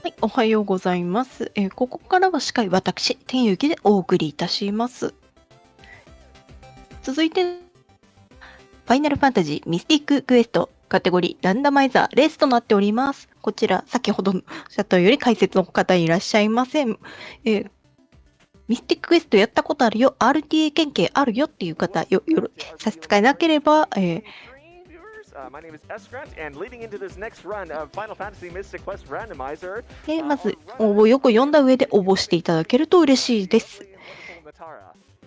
はい、おはようございます。ここからは司会、私、天ゆきでお送りいたします。続いて、ファイナルファンタジーミスティッククエスト、カテゴリーランダマイザーレースとなっております。こちら、先ほどのチャットより解説の方いらっしゃいません。ミスティッククエストやったことあるよ、RTA 研究あるよっていう方、差し支えなければ、My name is S. Grant, and leading into this next run of Final Fantasy Mystic Quest Randomizer. まず、応募よく読んだ上で応募していただけると嬉しいです。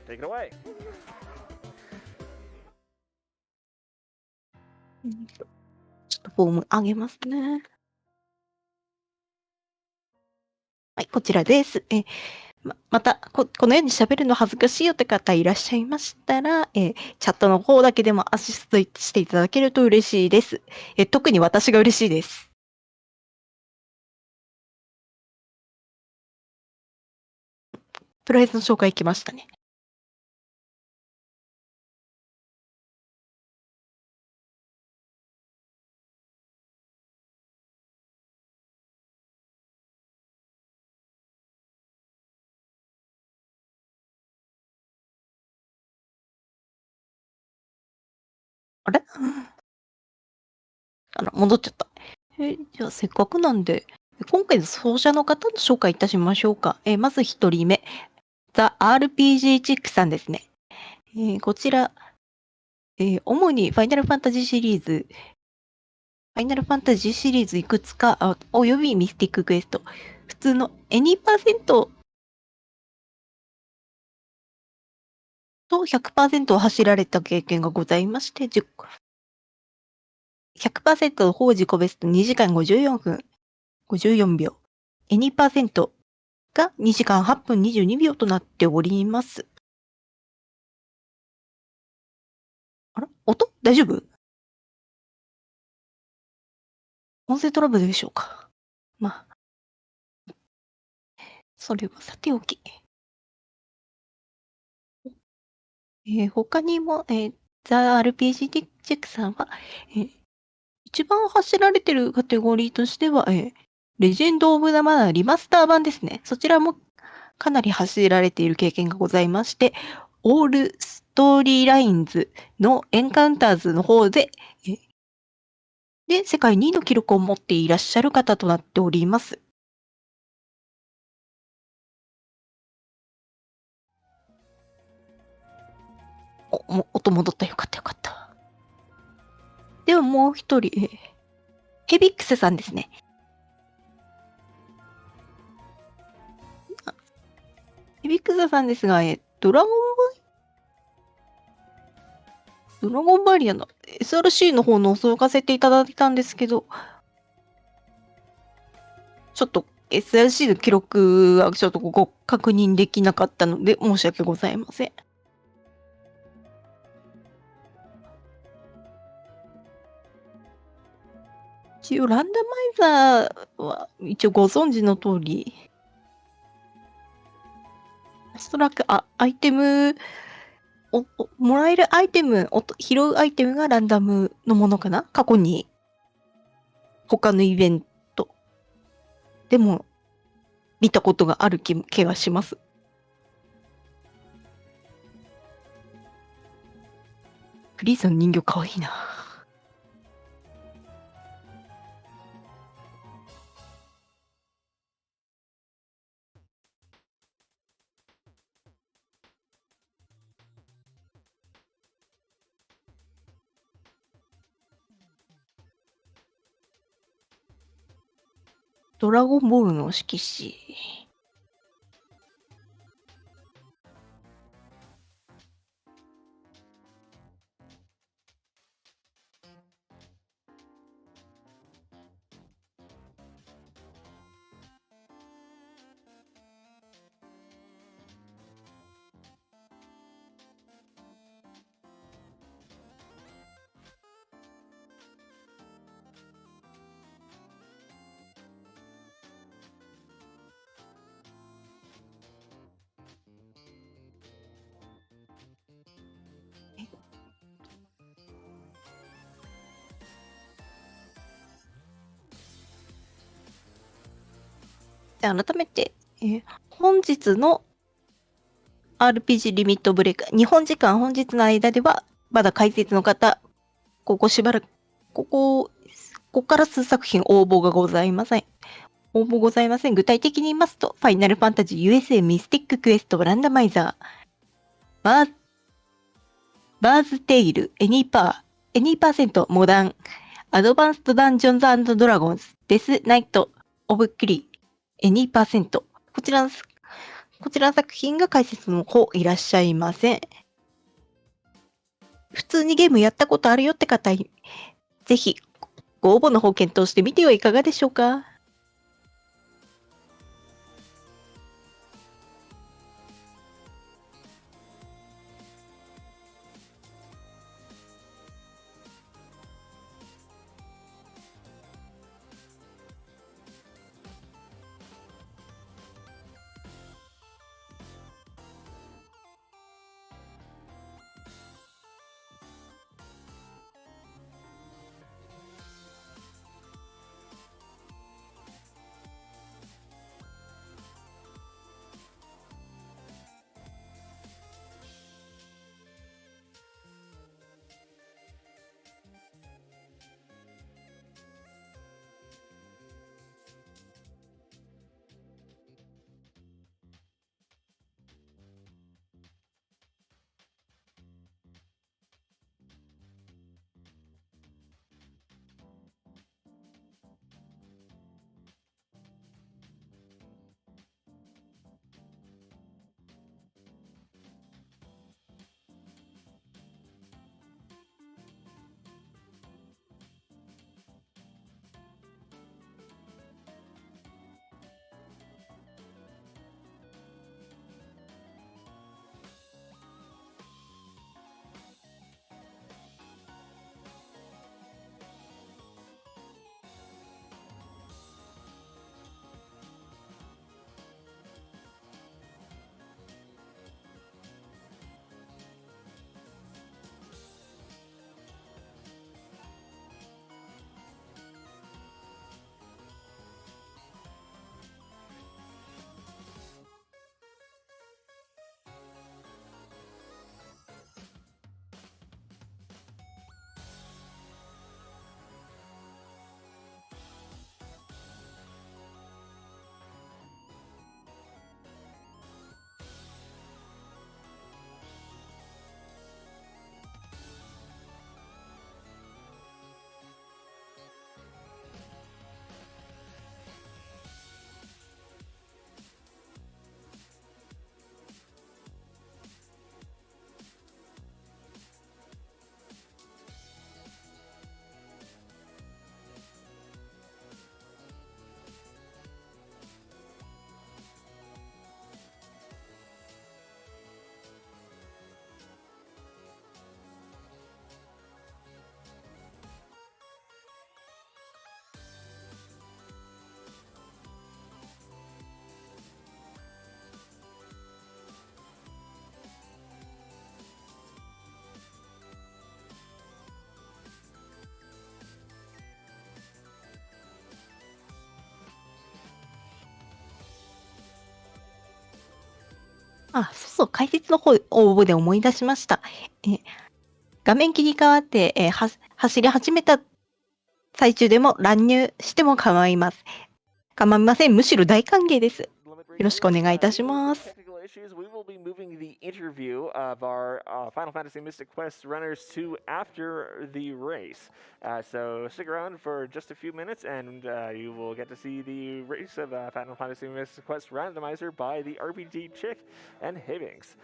Take it away. ちょっとフォーム上げますね。はい、こちらです。またこのように喋るの恥ずかしいよって方いらっしゃいましたら、チャットの方だけでもアシストしていただけると嬉しいです。特に私が嬉しいです。プライズの紹介来ましたね。あれ戻っちゃった。じゃあせっかくなんで、今回の奏者の方の紹介いたしましょうか。まず1人目、theRPGchick さんですね。こちら、主にファイナルファンタジーシリーズいくつか、およびミスティッククエスト、普通の Any% と 100% を走られた経験がございまして、100% の方自己ベスト2時間54分54秒、Any% が2時間8分22秒となっております。あら音大丈夫？音声トラブルでしょうか？まあ、それはさておき。他にも、theRPG チェックさんは、一番走られてるカテゴリーとしては、レジェンド・オブ・ザ・マナーリマスター版ですね。そちらもかなり走られている経験がございまして、オールストーリーラインズのエンカウンターズの方で、世界2位の記録を持っていらっしゃる方となっております。音戻った。よかったよかった。ではもう一人、ヘビックスさんですね。ヘビックスさんですが、ドラゴンバリアの SRC の方の覗かせていただいたんですけど、ちょっと SRC の記録はちょっとここ確認できなかったので申し訳ございません。一応ランダマイザーは一応ご存知の通り、ストラック、アイテム、もらえるアイテム、拾うアイテムがランダムのものかな？過去に他のイベントでも見たことがある気がします。フリーザの人形かわいいな。ドラゴンボールの色紙。で、改めて、本日の RPG リミットブレイク、日本時間本日の間では、まだ解説の方、ここしばらく、ここから数作品応募がございません。具体的に言いますと、ファイナルファンタジー USA ミスティッククエストランダマイザー、バーズテイル、エニーパーセント、モダン、アドバンストダンジョンズ&ドラゴンズ、デスナイト、オブクリー、エニーパーセント。こちらの作品が解説の方いらっしゃいません。普通にゲームやったことあるよって方、ぜひご応募の方検討してみてはいかがでしょうか。解説の方、応募で思い出しました。画面切り替わって、走り始めた最中でも乱入しても構いません。むしろ大歓迎です。よろしくお願いいたします。We will be moving the interview of our Final Fantasy Mystic Quest runners to after the race. So stick around for just a few minutes and you will get to see the race of Final Fantasy Mystic Quest Randomizer by theRPGchick and Hebinx.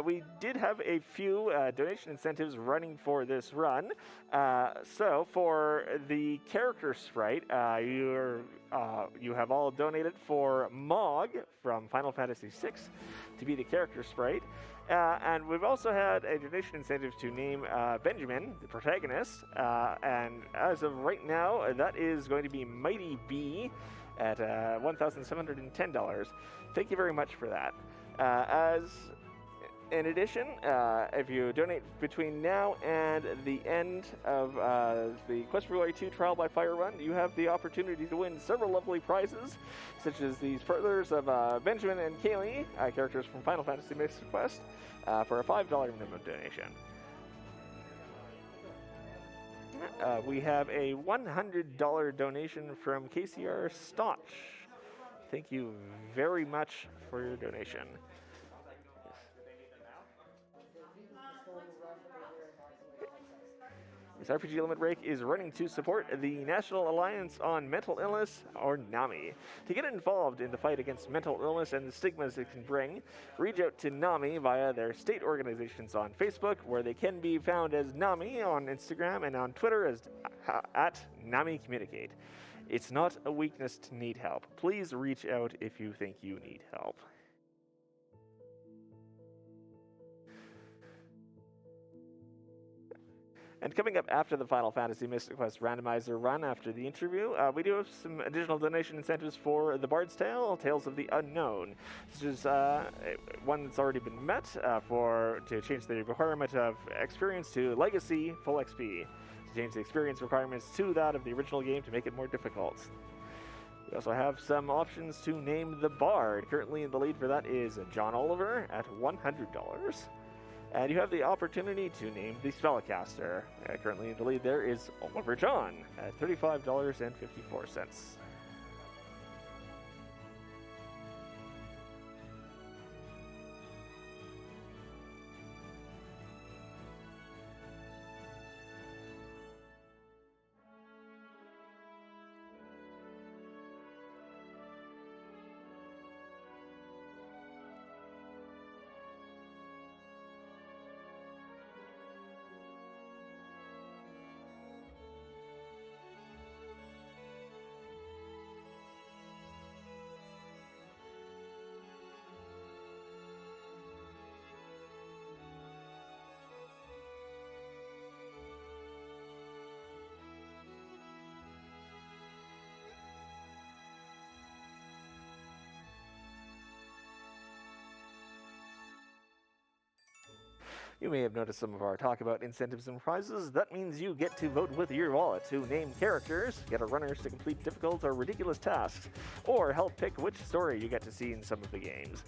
We did have a few donation incentives running for this run. So for the character sprite, you have all donated for Mog from Final Fantasy VI to be the character sprite. And we've also had a donation incentive to name Benjamin, the protagonist. And as of right now, that is going to be Mighty B at $1,710. Thank you very much for that. In addition, if you donate between now and the end of the Quest for Glory 2 Trial by Fire run, you have the opportunity to win several lovely prizes, such as these spoilers of Benjamin and Kaylee, characters from Final Fantasy Mystic Quest, for a $5 minimum donation. We have a $100 donation from KCR Stotch. Thank you very much for your donation. This RPG Limit Break is running to support the National Alliance on Mental Illness, or NAMI. To get involved in the fight against mental illness and the stigmas it can bring, reach out to NAMI via their state organizations on Facebook, where they can be found as NAMI on Instagram and on Twitter as at NAMI Communicate. It's not a weakness to need help. Please reach out if you think you need help. And coming up after the Final Fantasy Mystic Quest randomizer run after the interview, we do have some additional donation incentives for The Bard's Tale, Tales of the Unknown. This is one that's already been met to change the requirement of experience to Legacy Full XP. To change the experience requirements to that of the original game to make it more difficult. We also have some options to name the Bard. Currently in the lead for that is John Oliver at $100. And you have the opportunity to name the Spellcaster. Currently in the lead there is Oliver John at $35.54. You may have noticed some of our talk about incentives and prizes. That means you get to vote with your wallet to name characters, get our runners to complete difficult or ridiculous tasks, or help pick which story you get to see in some of the games.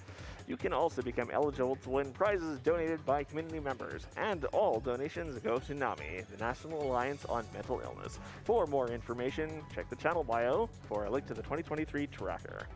You can also become eligible to win prizes donated by community members, and all donations go to NAMI, the National Alliance on Mental Illness. For more information, check the channel bio for a link to the 2023 tracker.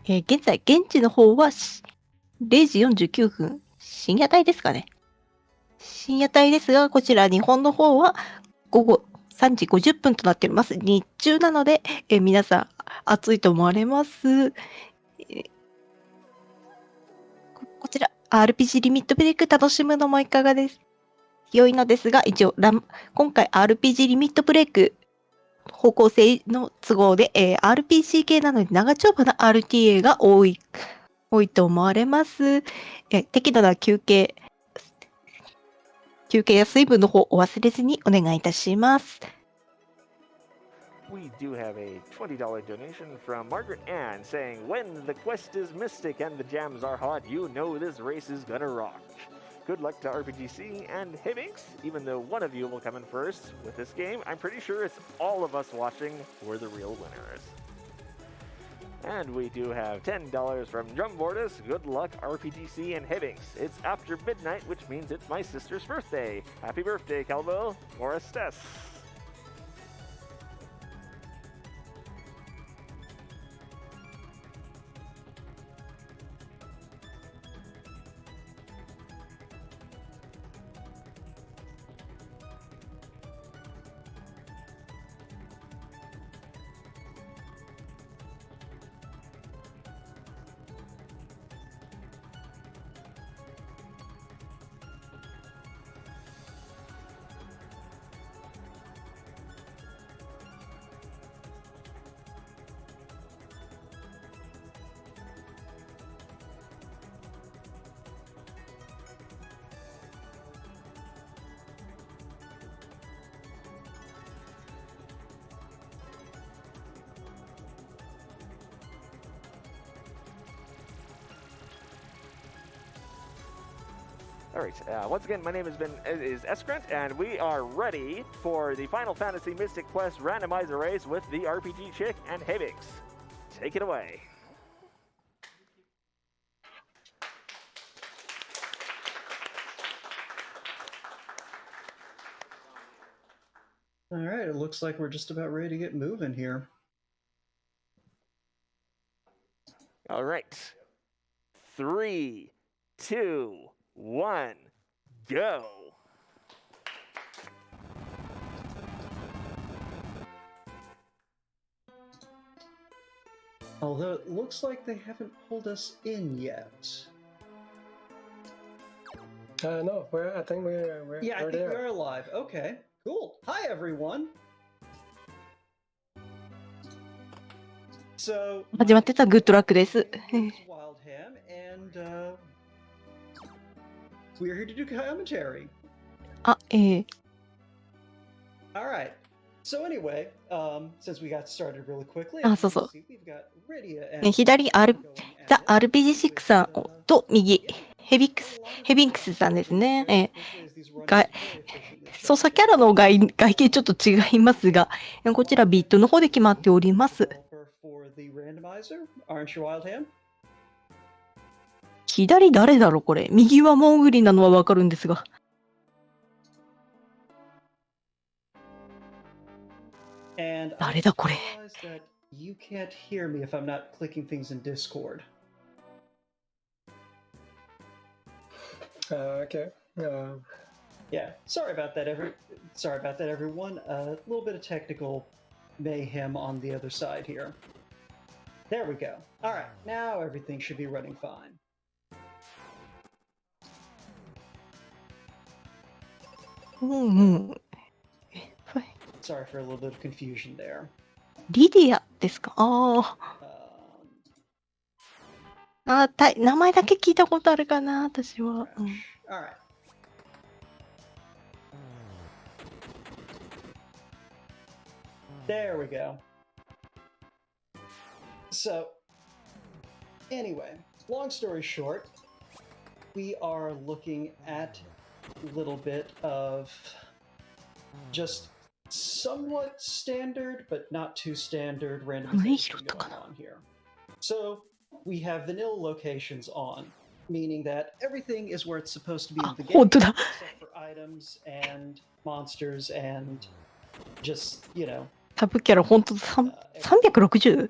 現在、現地の方は0時49分。深夜帯ですかね。深夜帯ですが、こちら日本の方は午後3時50分となっております。日中なので、皆さん暑いと思われます。こちら RPG リミットブレイク楽しむのもいかがです良いのですが、一応今回 RPG リミットブレイク方向性の都合で、RPG 系なので長丁場な RTA が多いと思われます。適度な休憩や水分の方お忘れずにお願いいたします。We do have a $20 donation from Margaret Ann saying, "When the quest is mystic and the jams are hot, you know this race is gonna rock." Good luck to RPGC and Hebinx. Even though one of you will come in first with this game, I'm pretty sure it's all of us watching who are the real winners. And we do have $10 from Drumbordus. Good luck, RPGC and Hebinx. It's after midnight, which means it's my sister's birthday. Happy birthday, Calvo. Morris Tess. All right. Once again, my name is Eskrent, and we are ready for the Final Fantasy Mystic Quest Randomizer Race with the RPGchick and Hebinx. Take it away. All right, it looks like we're just about ready to get moving here. All right. 3, 2, 1, go. Although it looks like they haven't pulled us in yet. No, I think we're Yeah, I think there. we are live. Okay, cool. Hi, everyone. So, 始まってたグッドラックです。 Wildham, and we're here to do commentary. あ、All right. So anyway, since we got started really quickly, あ、そうそう。 we've got Rydia and 左、theRPGchick さんと右、ヘビンクスさんですね。操作キャラの外形ちょっと違いますが、こちらビットの方で決まっております。左誰だろうこれ。右はモーグリなのはわかるんですが。誰だこれ。You can't hear me if I'm not clicking things in Discord. Okay. Yeah. Sorry about that, everyone. A little bit of technical mayhem on the other side here. There we go. All right. Now everything should be running fine. Sorry for a little bit of confusion there. リディアですか。名前だけ聞いたことあるかな、私は。Alright. There we go. So, anyway, long story short, we are looking at a little bit of just somewhat standard, but not too standard randomization going on here. So we have vanilla locations on, meaning that everything is where it's supposed to be in the game, except for items and monsters and just, you know. サブキャラ本当360?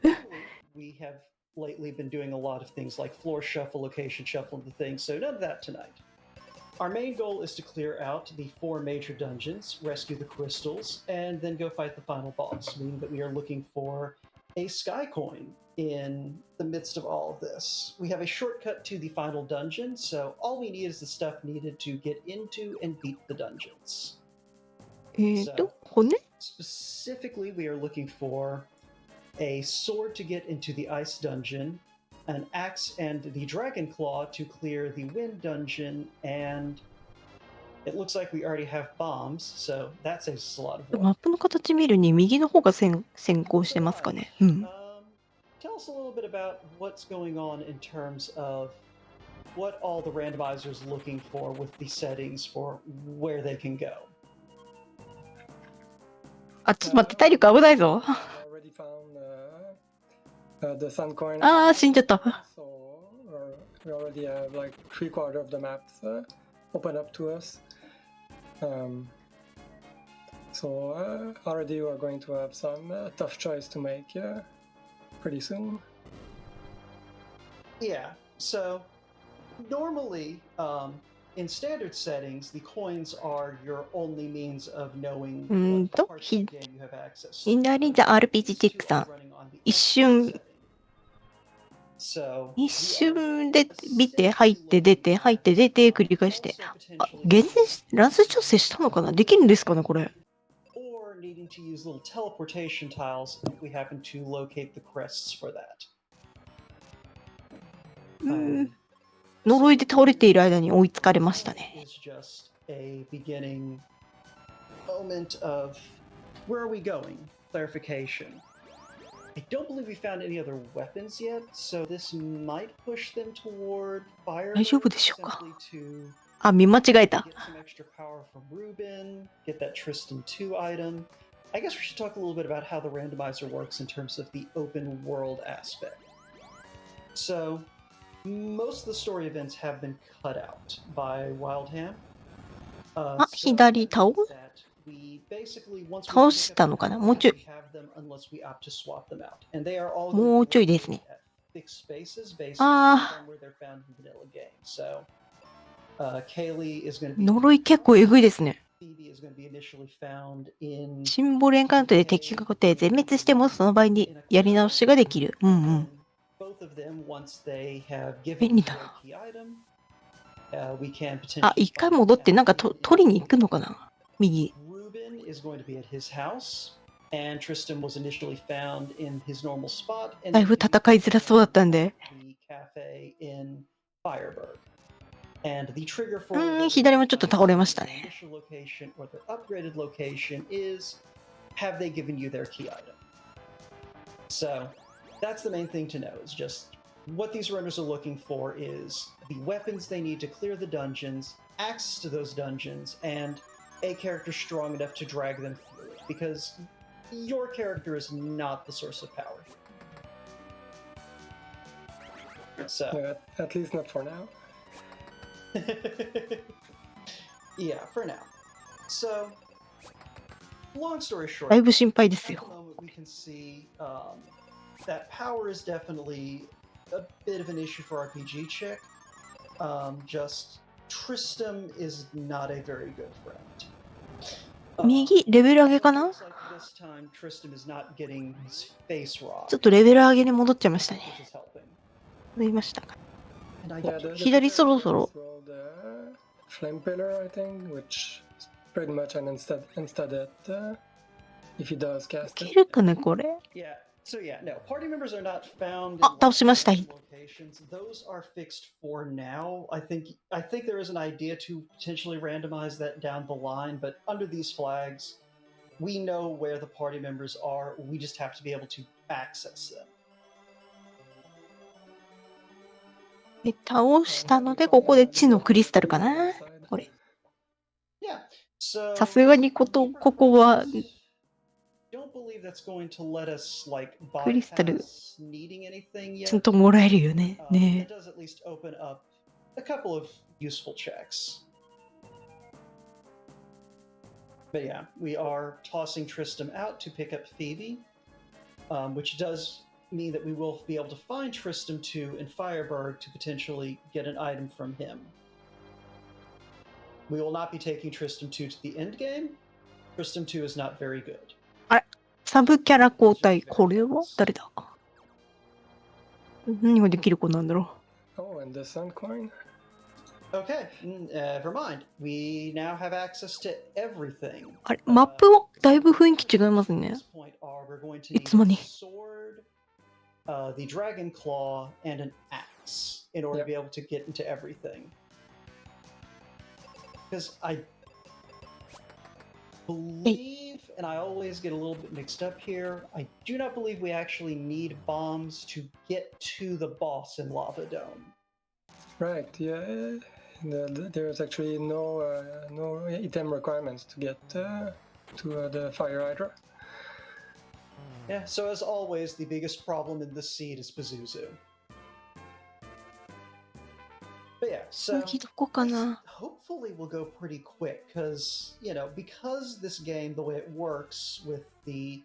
We have lately been doing a lot of things like floor shuffle, location shuffle, and the things, so none of that tonight. Our main goal is to clear out the 4 major dungeons, rescue the crystals, and then go fight the final boss, meaning that we are looking for a sky coin in the midst of all of this. We have a shortcut to the final dungeon, so all we need is the stuff needed to get into and beat the dungeons. Specifically, we are looking for a sword to get into the ice dungeon, an axe and the dragon claw to clear the wind dungeon, and it looks like we already have bombs, so that saves us a lot of work. マップの形見るに右の方が先行してますかね。Tell us a little bit about what's going on in terms of what all the randomizers looking for with the settings for where they can go. あ、ちょっと待って、体力危ないぞ。The sun coin. ああ、死んじゃった。So we already have like 3/4 of the maps open up to us. So already you are going to have some tough choice to make pretty soon. Yeah. So normally, in standard settings, the coins are your only means of knowing what parts of the game you have access to. 左theRPGchick さん、一瞬で見て入って出て入って出て繰り返して、乱数調整したのかな。できるんですかねこれ。Or needing to use little teleportation tiles if we happen to locate the crests for that. 呪いで倒れている間に追いつかれましたね。It's just a beginning moment of where are we going? Clarification. I don't believe we found any other weapons yet, so this might push them toward fire. 大丈夫でしょうか。あ、見間違えた。 Get some extra power from Ruben, get that Tristan 2 item. I guess we should talk a little bit about how the randomizer works in terms of the open world aspect. So, most of the story events have been cut out by Wildham. あ、 So 左 that 倒 means that we basically, once we 倒 pick し up た the のかな、 powers, もうちょ we い。 have them unless we opt to swap them out. And they are all も going う to ちょ be いですね。 located at fixed spaces based あ on where they're found in the vanilla game. So, Kaylee is going to ー、 be 呪い結構えぐいですね。 Phoebe is going to be initially found in シンボルエンカウントで敵が固定、全滅してもその場合にやり直しができる。うんう and ん。 then both of them, once they have given 便 you 利 their だな。 key item, we can あ、 potentially 一回 find 戻ってなんか Catherine と in 取りに行くのかな、右。 Ruben is going to be at his house, and Tristan was initially found in his normal spot, and だい then ぶ he 戦いづらそうだったんで。 the cafe in Fireburg. And the trigger for 左もちょっと倒れました their ね。 initial location or their upgraded location is, have they given you their key item? So that's the main thing to know, is just what these runners are looking for is the weapons they need to clear the dungeons, access to those dungeons, and a character strong enough to drag them through it, because your character is not the source of power here. So Yeah, at least not for now. yeah, for now. So, long story short, だいぶ心配で at す the よ。 moment we can see that power is definitely a bit of an issue for RPGchick. Just Tristram is not a very good friend. 右、レベル上げかな。 Looks like this time Tristram is not getting his face ちょ rocked, っとレベル上げに戻っちゃいましたね。 which is helping. 戻りましたか。 And I Yeah, the 左そろそろ rolled Flame Pillar, I think, which is pretty much an insta death if he does い cast け it. るかねこれ。 Yeah. So yeah, no. Party members are not found in あ、倒しました。 locations. Those are fixed for now. I think there is an idea to potentially randomize that down the line, but under these flags, we know where the party members are. We just have to be able to access them. 倒したので、ここで地のクリスタルかなこれ。 Yeah. So さすがにここは don't believe that's going to let us like クリスタル bypass needing anything ちゃん yet. ともらえるよね。 It ね does at least open up a couple of useful checks. But yeah, we are tossing Tristram out to pick up Phoebe, which does mean that we will be able to find Tristram 2 in Fireburg to potentially get an item from him. We will not be taking Tristram 2 to the end game. Tristram 2 is not very good. サブキャラ交代。これは誰だ。何ができる子なんだろ Oh, and the Sun Coin? Okay, never mind. We now have access to everything. う。あれ、マップはだいぶ雰囲気違いますね At。this point are we're going to い need つも a に。 sword, the dragon claw, and an axe in order to Yep. be able to get into everything. Because I believe, and I always get a little bit mixed up here, I do not believe we actually need bombs to get to the boss in Lava Dome. Right, yeah. There's actually no item requirements to get to the Fire Hydra. Yeah, so as always, the biggest problem in this seed is Pazuzu. But yeah, so 次どこかな。 hopefully we'll go pretty quick because, because this game, the way it works with the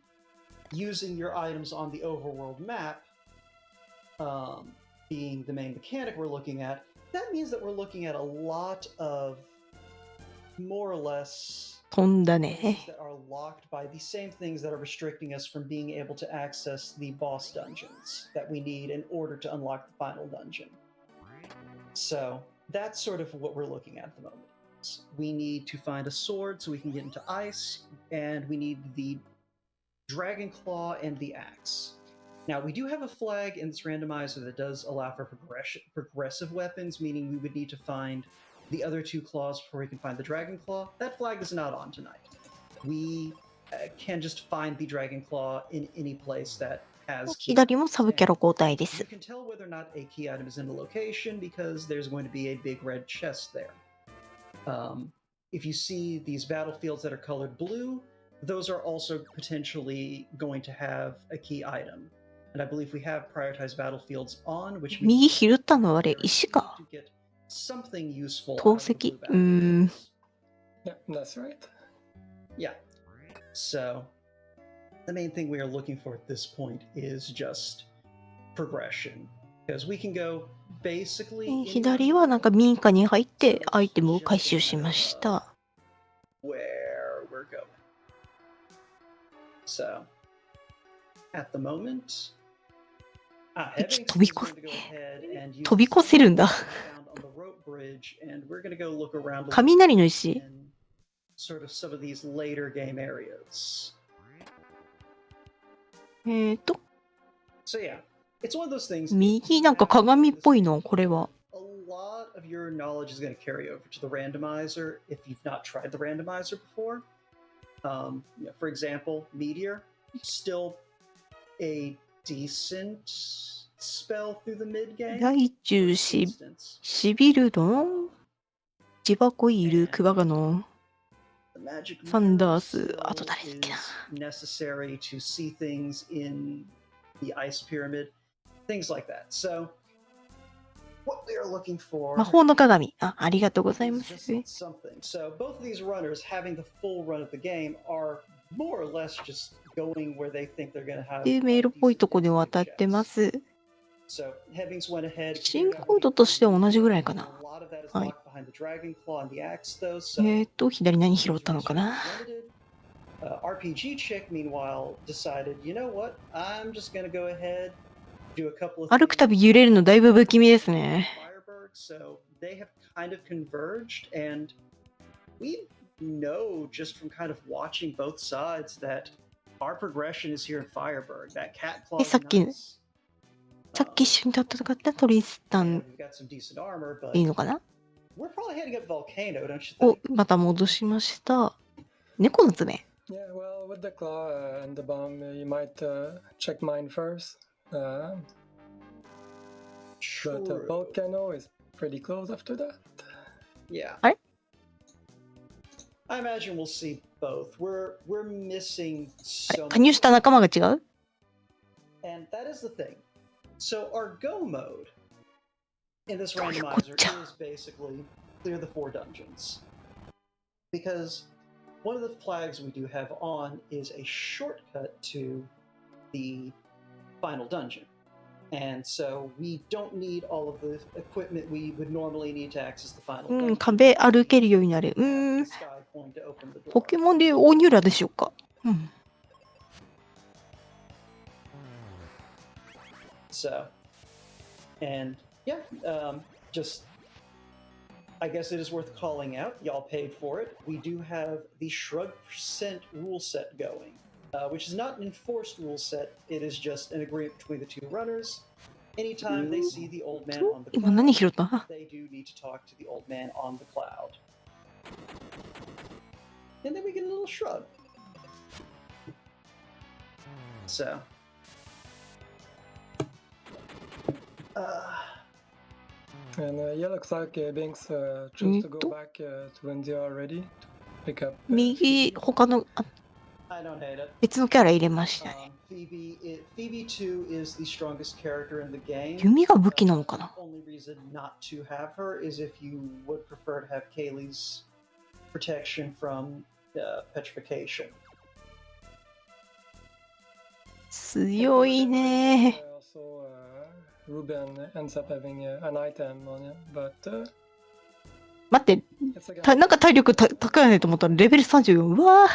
using your items on the overworld map being the main mechanic we're looking at, that means that we're looking at a lot of more or less 飛んだ places ね。 that are locked by the same things that are restricting us from being able to access the boss dungeons that we need in order to unlock the final dungeon. So that's sort of what we're looking at the moment. We need to find a sword so we can get into ice, and we need the dragon claw and the axe. Now, we do have a flag in this randomizer that does allow for progressive weapons, meaning we would need to find the other two claws before we can find the dragon claw. That flag is not on tonight. We can just find the dragon claw in any place that has key 左もサブキャラ items. 交代で You す。 can tell whether or not a key item is in a location because there's going to be a big red chest there. If you see these battlefields that are colored blue, those are also potentially going to have a key item. And I believe we have prioritized battlefields on, which 右 means 拾ったのはあれ、 we're 石 guaranteed か。 to get something useful 宝 out of the 石。 blue battlefields. Yeah, that's right. Yeah. So the main thing we are looking for at this point is just progression. Because we can go basically 左はなんか民家に入っ so て it's アイテムを just 回 a 収し matter まし of た。 where we're going. So at the moment, Hebinx 飛び is こ going to go ahead and use 飛び the 越せるんだ。 found on the rope bridge, and we're going to go look around a little 雷の石。 in sort of some of these later game areas. So yeah, it's one of those things. 右なんか鏡っぽいの、これは。 A lot of your knowledge is going to carry over to the randomizer if you've not tried the randomizer before. For example, Meteor, still a decent spell through the mid game. 大中し、しびるのジバコイル、クワガノ、 サンダース、あと誰だっけな。 necessary to see things in the ice pyramid, things like that. So what we are looking for 魔法の鏡。ありがとうございま is す。 just something. So both of these runners having the full run of the game are more or less just going where they think they're going to have で、迷路っぽいとこで渡ってます。 So Hebinx went ahead. 進行度としては同じぐらいかな。 A lot of that is はい locked behind the dragon claw and the axe, though. So 左何拾ったのかな。 RPGchick, meanwhile, decided, you know what? I'm just going to go ahead, do a couple of 歩くたび揺れるのだいぶ不気味ですね。 Firebird. So they have kind of converged, and we know just from kind of watching both sides that our progression is here in Firebird. That cat claw is さっき nice. さっき一緒に戦ったトリスタ And ン we've got some decent armor, いい but のかな。 we're probably heading up Volcano, don't you お think?、また戻しました。猫の爪。 Yeah, well, with the claw and the bomb, you might check mine first. But True. Volcano is pretty close after that. Yeah. Alright. I imagine we'll see both. We're missing あれ so 加入した仲間が違う。 and that is the thing. So our go mode in this どういうこっ randomizer ちゃ。 is basically clear the 4 dungeons. Because one of the flags we do have on is a shortcut to the final dungeon. And so we don't need all of the equipment we would normally need to access the final うん、 dungeon. 壁歩けるようになる。The sky point to open the ポ door. ケモンでオニュラでしょうか。うん。 So, and yeah, just I guess it is worth calling out. Y'all paid for it. We do have the Shrug percent rule set going, which is not an enforced rule set. It is just an agreement between the 2 runners. Anytime they see the old man on the 今何拾 cloud, った。 they do need to talk to the old man on the cloud. And then we get a little shrug. So. And yeah, looks like Binks chose to go back to when they are ready to pick up. 右、他の、I don't hate it. 別のキャラ入れましたね。 Phoebe 2 is the strongest character in the game. 弓が武器なのかな。 The only reason not to have her is if you would prefer to have Kaylee's protection from petrification. 強いね。 Also, Ruben ends up having an item on him, but 待って、 it's again. なんか体力高いねと思ったらレベル34。うわ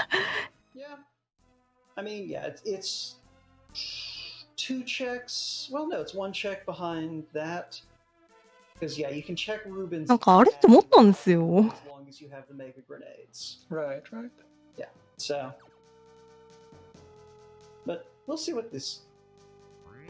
ー。 Yeah. I mean, yeah, it's 2 checks. Well, no, it's 1 check behind that. Because, yeah, you can check Ruben's なんかあれって持ったんですよ。 as long as you have the mega grenades. Right, right. Yeah, so. But we'll see what this.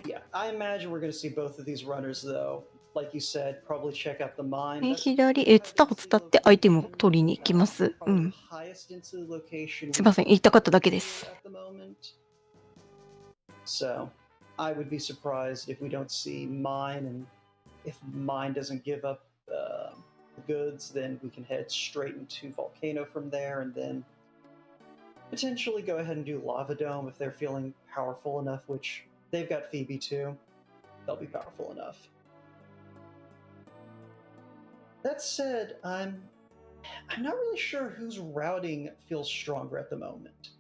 Yeah, I imagine we're going to see both of these runners, though. Like you said, probably check out the mine. 左、ツタを伝ってアイテムを取りに行きます。う Probably ん。 the highest density location すいません、言いたかっただけです。 at the moment. So, I would be surprised if we don't see mine, and if mine doesn't give up the goods, then we can head straight into Volcano from there, and then potentially go ahead and do Lava Dome if they're feeling powerful enough, which they've got Phoebe too. They'll be powerful enough. That said, I'm not really sure whose routing feels stronger at the moment.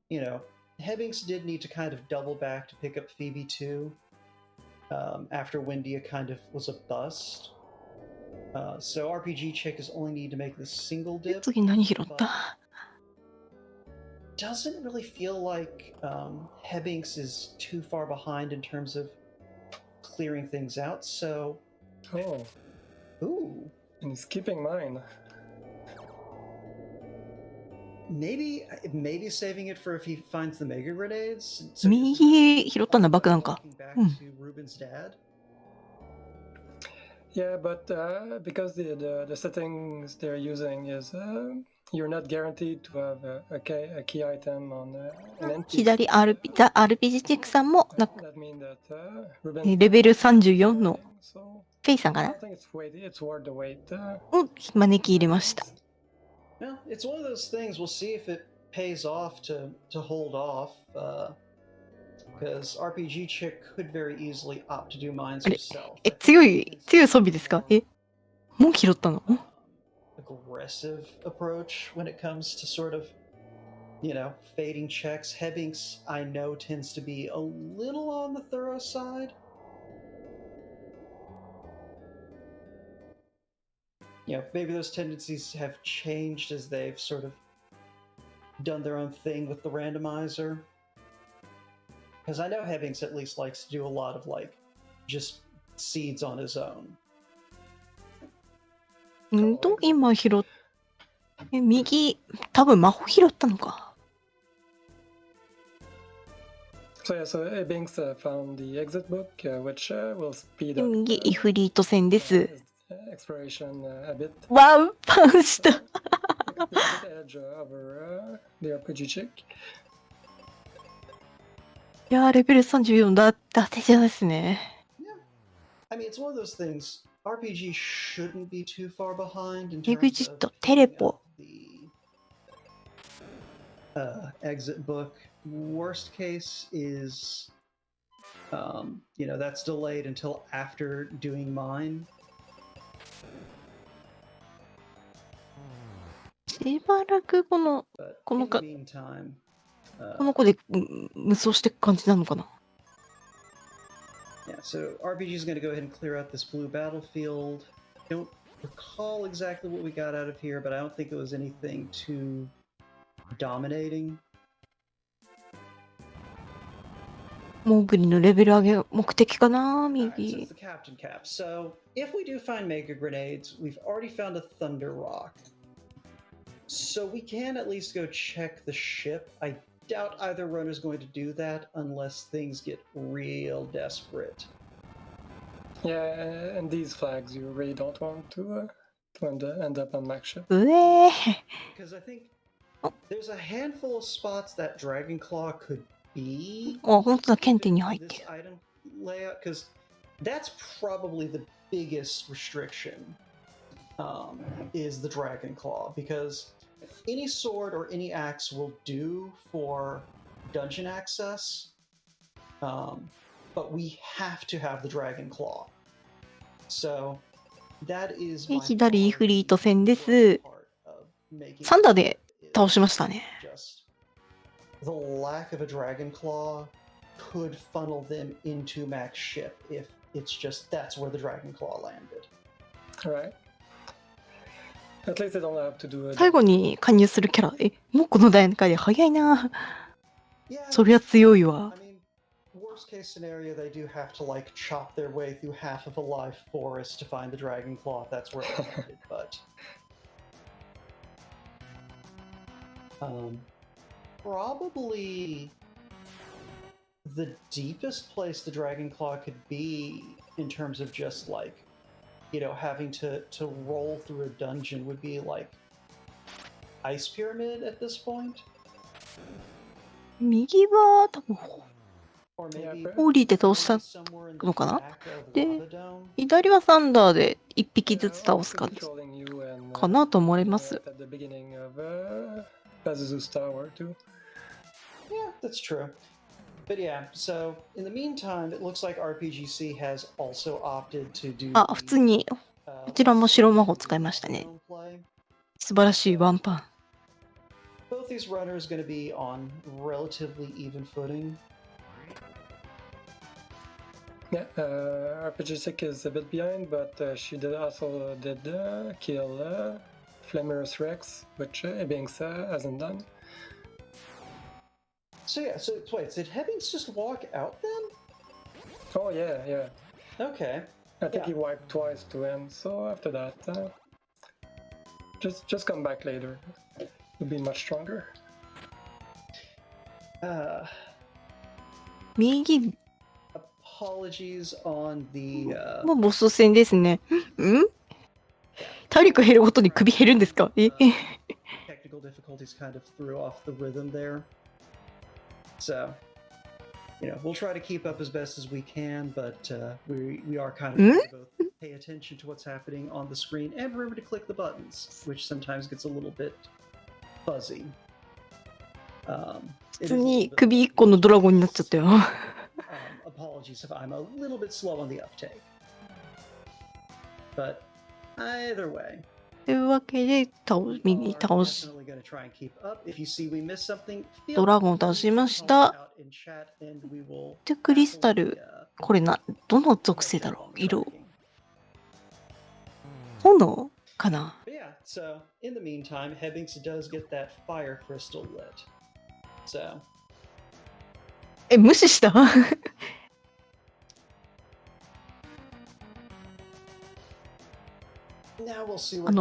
You know, Hebinx did need to kind of double back to pick up Phoebe too, after Windia kind of was a bust. So RPGchick is only need to make this single dip. 次何拾っ but た doesn't really feel like Hebinx is too far behind in terms of clearing things out. So, Oh, ooh, and he's keeping mine. maybe saving it for if he finds the mega grenades. So 右拾ったんだ、爆弾か。 walking back うん。 to Ruben's dad. Yeah, but because the settings they're using is you're not guaranteed to have a key item on an NPC. 左 theRPG チェックさんもな That means that Ruben's レベル dad is 34の so フェイさんか I な don't think it's worth the wait. を招き入れました。 Well, it's one of those things. We'll see if it pays off to hold off. Because RPGchick could very easily opt to do mines あれ herself. 強い装備ですか？もう拾ったの？ aggressive approach when it comes to sort of, you know, fading checks. Hebinx, I know, tends to be a little on the thorough side. You know, maybe those tendencies have changed as they've sort of done their own thing with the randomizer. Because I know Hebinx at least likes to do a lot of, like, just seeds on his own. 今拾っ右、多分魔法拾ったのか。 So yeah, so Hebinx found the exit book, which will speed で up 右、イフリート戦です。 exploration a bit. ワンパンした。 Pick up the edge over the RPGchick. いやー、レベル34だ。伊達じゃですね。 I mean, it's one of those things. RPG shouldn't be too far behind in エグ terms ジッ of ト、テレ picking ポ up。the exit book. Worst case is, you know, that's delayed until after doing mine. しばらくこの But この in か the meantime, この子で無双していく感じなのかな。 yeah, so RPG is going to go ahead and clear out this blue battlefield. Don't recall exactly what we got out of here, but I don't think it was anything too dominating. モーグリのレベル上げ目的かな、 Alright, so 右 it's the captain cap. So if we do find mega grenades, we've already found a thunder rock. So we can at least go check the ship. I doubt either runner's going to do that unless things get real desperate. Yeah, and these flags you really don't want to end up on max ship. うえー Because I think there's a handful of spots that Dragon Claw could be あ、本当だ、検定 in に入って this る。 item layout, because that's probably the biggest restriction, is the Dragon Claw, because any sword or any axe will do for dungeon access, but we have to have the Dragon Claw. So that is で by 左イ far フリー the ト戦で worst す。 part of making サンダーで is 倒しましたね。 just the lack of a Dragon Claw could funnel them into max ship if it's just that's where the Dragon Claw landed. Right. At least they don't have to do 最後に加入するキャラ、もうこの段階で早いな。 Yeah, そりゃ強いわ。 I mean, worst case scenario, they do have to like chop their way through half of a live forest to find the Dragon Claw if that's where it landed, but probably the deepest place the Dragon Claw could be in terms of just like, you know, having to roll through a dungeon would be like Ice Pyramid at this point. 右は多分 Or maybe 降りて倒した somewhere in the のかな back of で Lava Dome. 左はサンダーで1匹ずつ Yeah, 倒 I'm す感じ controlling you and かなと思いま right す。 at the beginning of Pazuzu's tower too. Yeah, that's true. But yeah, so in the meantime, it looks like RPGC has also opted to do あ、普通に ここちらも白魔法使いましたね。素晴らしいワンパン。 Both these runners going to be on relatively even footing. Yeah, RPGchick is a bit behind, but she also did kill Flamerous Rex, which Hebinx hasn't done. So yeah, so wait, did Hebinx just walk out then? Oh yeah. Okay. I think Yeah. he wiped twice to end. So after that, just come back later. You'll be much stronger. 右 Apologies on the もうボス戦ですね。ん体力減るごとに首減るんですかえ technical difficulties kind of threw off the rhythm there. So, we'll try to keep up as best as we can, but we are kind of trying to both pay attention to what's happening on the screen and remember to click the buttons, which sometimes gets a little bit fuzzy. 普通に首1個のドラゴンになっちゃったよ。Apologies if I'm a little bit slow on the uptake. But either way. というわけで右倒しドラゴンを倒しました。でクリスタルこれどの属性だろう色炎かな無視した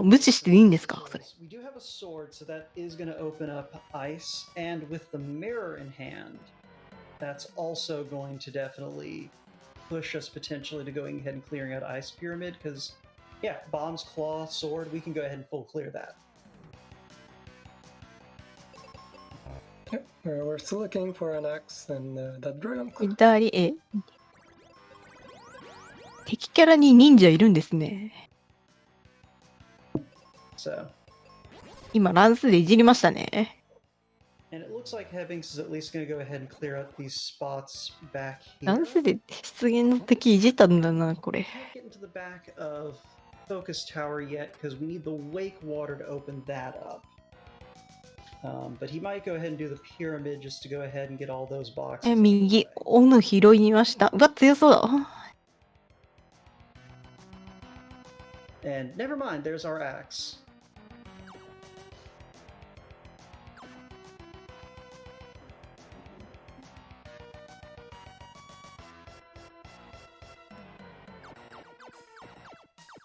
無視していいんですかそれ We do have a sword, so that is going to open up ice, and with the mirror in hand, that's also going to definitely push us potentially to going ahead and clearing out Ice Pyramid, because, yeah, Bomb's Claw, Sword, we can go ahead and full clear that. We're still looking for an axe and that dragon. 左敵キャラに忍者いるんですね。So, 今ランスでいじりましたね。And it looks like Hebinx is at least going to go ahead and clear out these spots back here. ランスで出現の敵いじったんだなこれ。Can't get into the back of Focus Tower yet because we need the Wake Water to open that up. But he might go ahead and do the pyramid just to go ahead and get all those boxes. 右、斧拾いました。うわ、強そうだ。And never mind, there's our axe.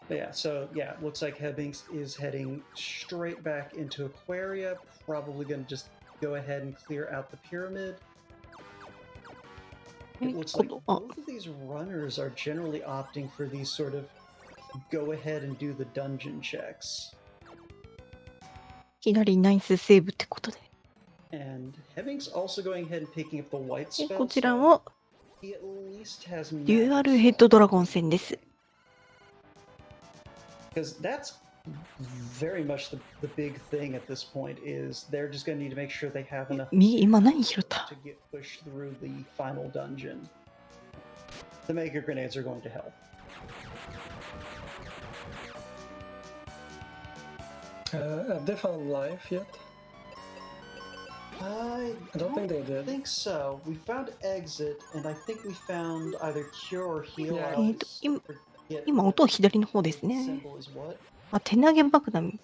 But yeah, so yeah, it looks like Hebinx is heading straight back into Aquaria, probably going to just go ahead and clear out the pyramid. It looks like both of these runners are generally opting for these sort of go ahead and do the dungeon checks. いきなりナイスセーブってことで。 And Hebinx also going ahead and picking up the white で spell. こちらも He at least has デュアルヘッドドラゴン戦です。 Because that's very much the big thing at this point is they're just going to need to make sure they have enough 今何拾った to get pushed through the final dungeon. The mega grenades are going to help. Have they found life yet? I don't think they did. I think so. We found exit, and I think we found either cure or heal. Yeah. I always forget 今音は左の方です the ね。 symbol is what. あ、手投げ爆弾。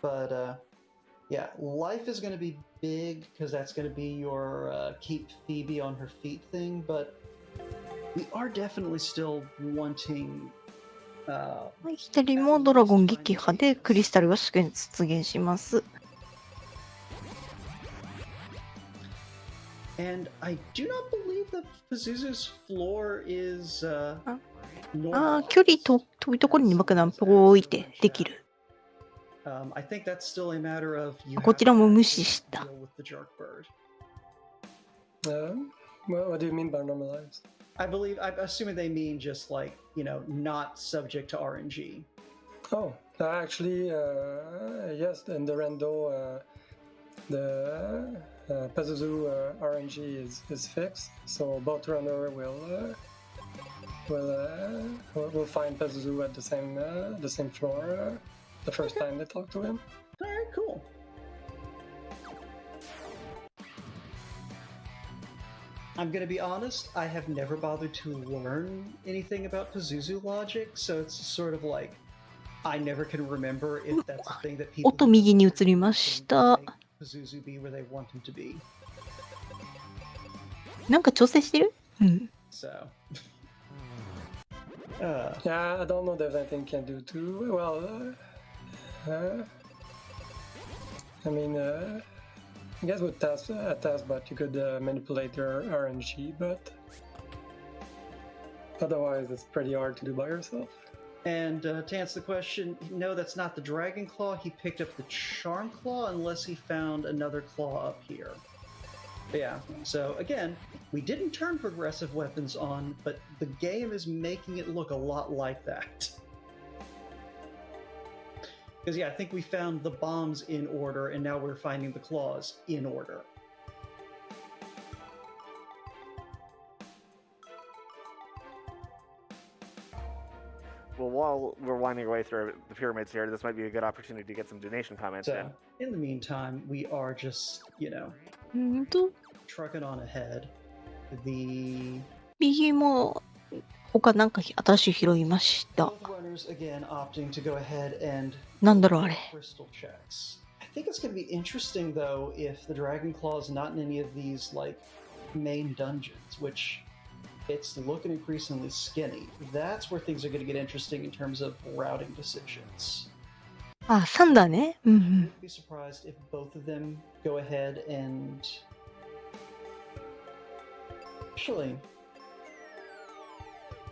But yeah, life is going to be big because that's going to be your keep Phoebe on her feet thing. But we are definitely still wanting. 左もドラゴン撃破でクリスタルが出現します。 And I do not believe that Pazuzu's floor is あ normal. 距離遠いところに爆弾ポーイってできる。I think that's still a matter of you こ have ちら to も無 actually 視した。 deal with the jerk bird. What do you mean by normalized? I'm assuming they mean just like, not subject to RNG. Oh, actually, yes, in the rando, the Pazuzu RNG is fixed, so both runner will find Pazuzu at the same floor the first time they talk to him. All right, cool. I'm gonna be honest, I have never bothered to learn anything about Pazuzu logic, so it's sort of like I never can remember if that's a thing that people 音右に移りました。 make Pazuzu be where they want him to be. なんか調整してる？うん。 So. Yeah, I don't know if there's anything you can do too. Well, I mean, I guess with a task bot you could manipulate their RNG, but otherwise it's pretty hard to do by yourself. And to answer the question, no, that's not the Dragon Claw. He picked up the Charm Claw unless he found another claw up here. But yeah, so again, we didn't turn progressive weapons on, but the game is making it look a lot like that. Because yeah, I think we found the bombs in order, and now we're finding the claws in order. Well, while we're winding our way through the pyramids here, this might be a good opportunity to get some donation comments So, in the meantime, we are just, うんと、 trucking on ahead. The 右も他なんか新しい拾いました。 both runners again opting to go ahead and なんだろうあれ。 crystal checks. I think it's going to be interesting though if the Dragon Claw is not in any of these like main dungeons, which it's looking increasingly skinny. That's where things are going to get interesting in terms of routing decisions. あ、3だね。うんうん。 Wouldn't be surprised if both of them go ahead and actually.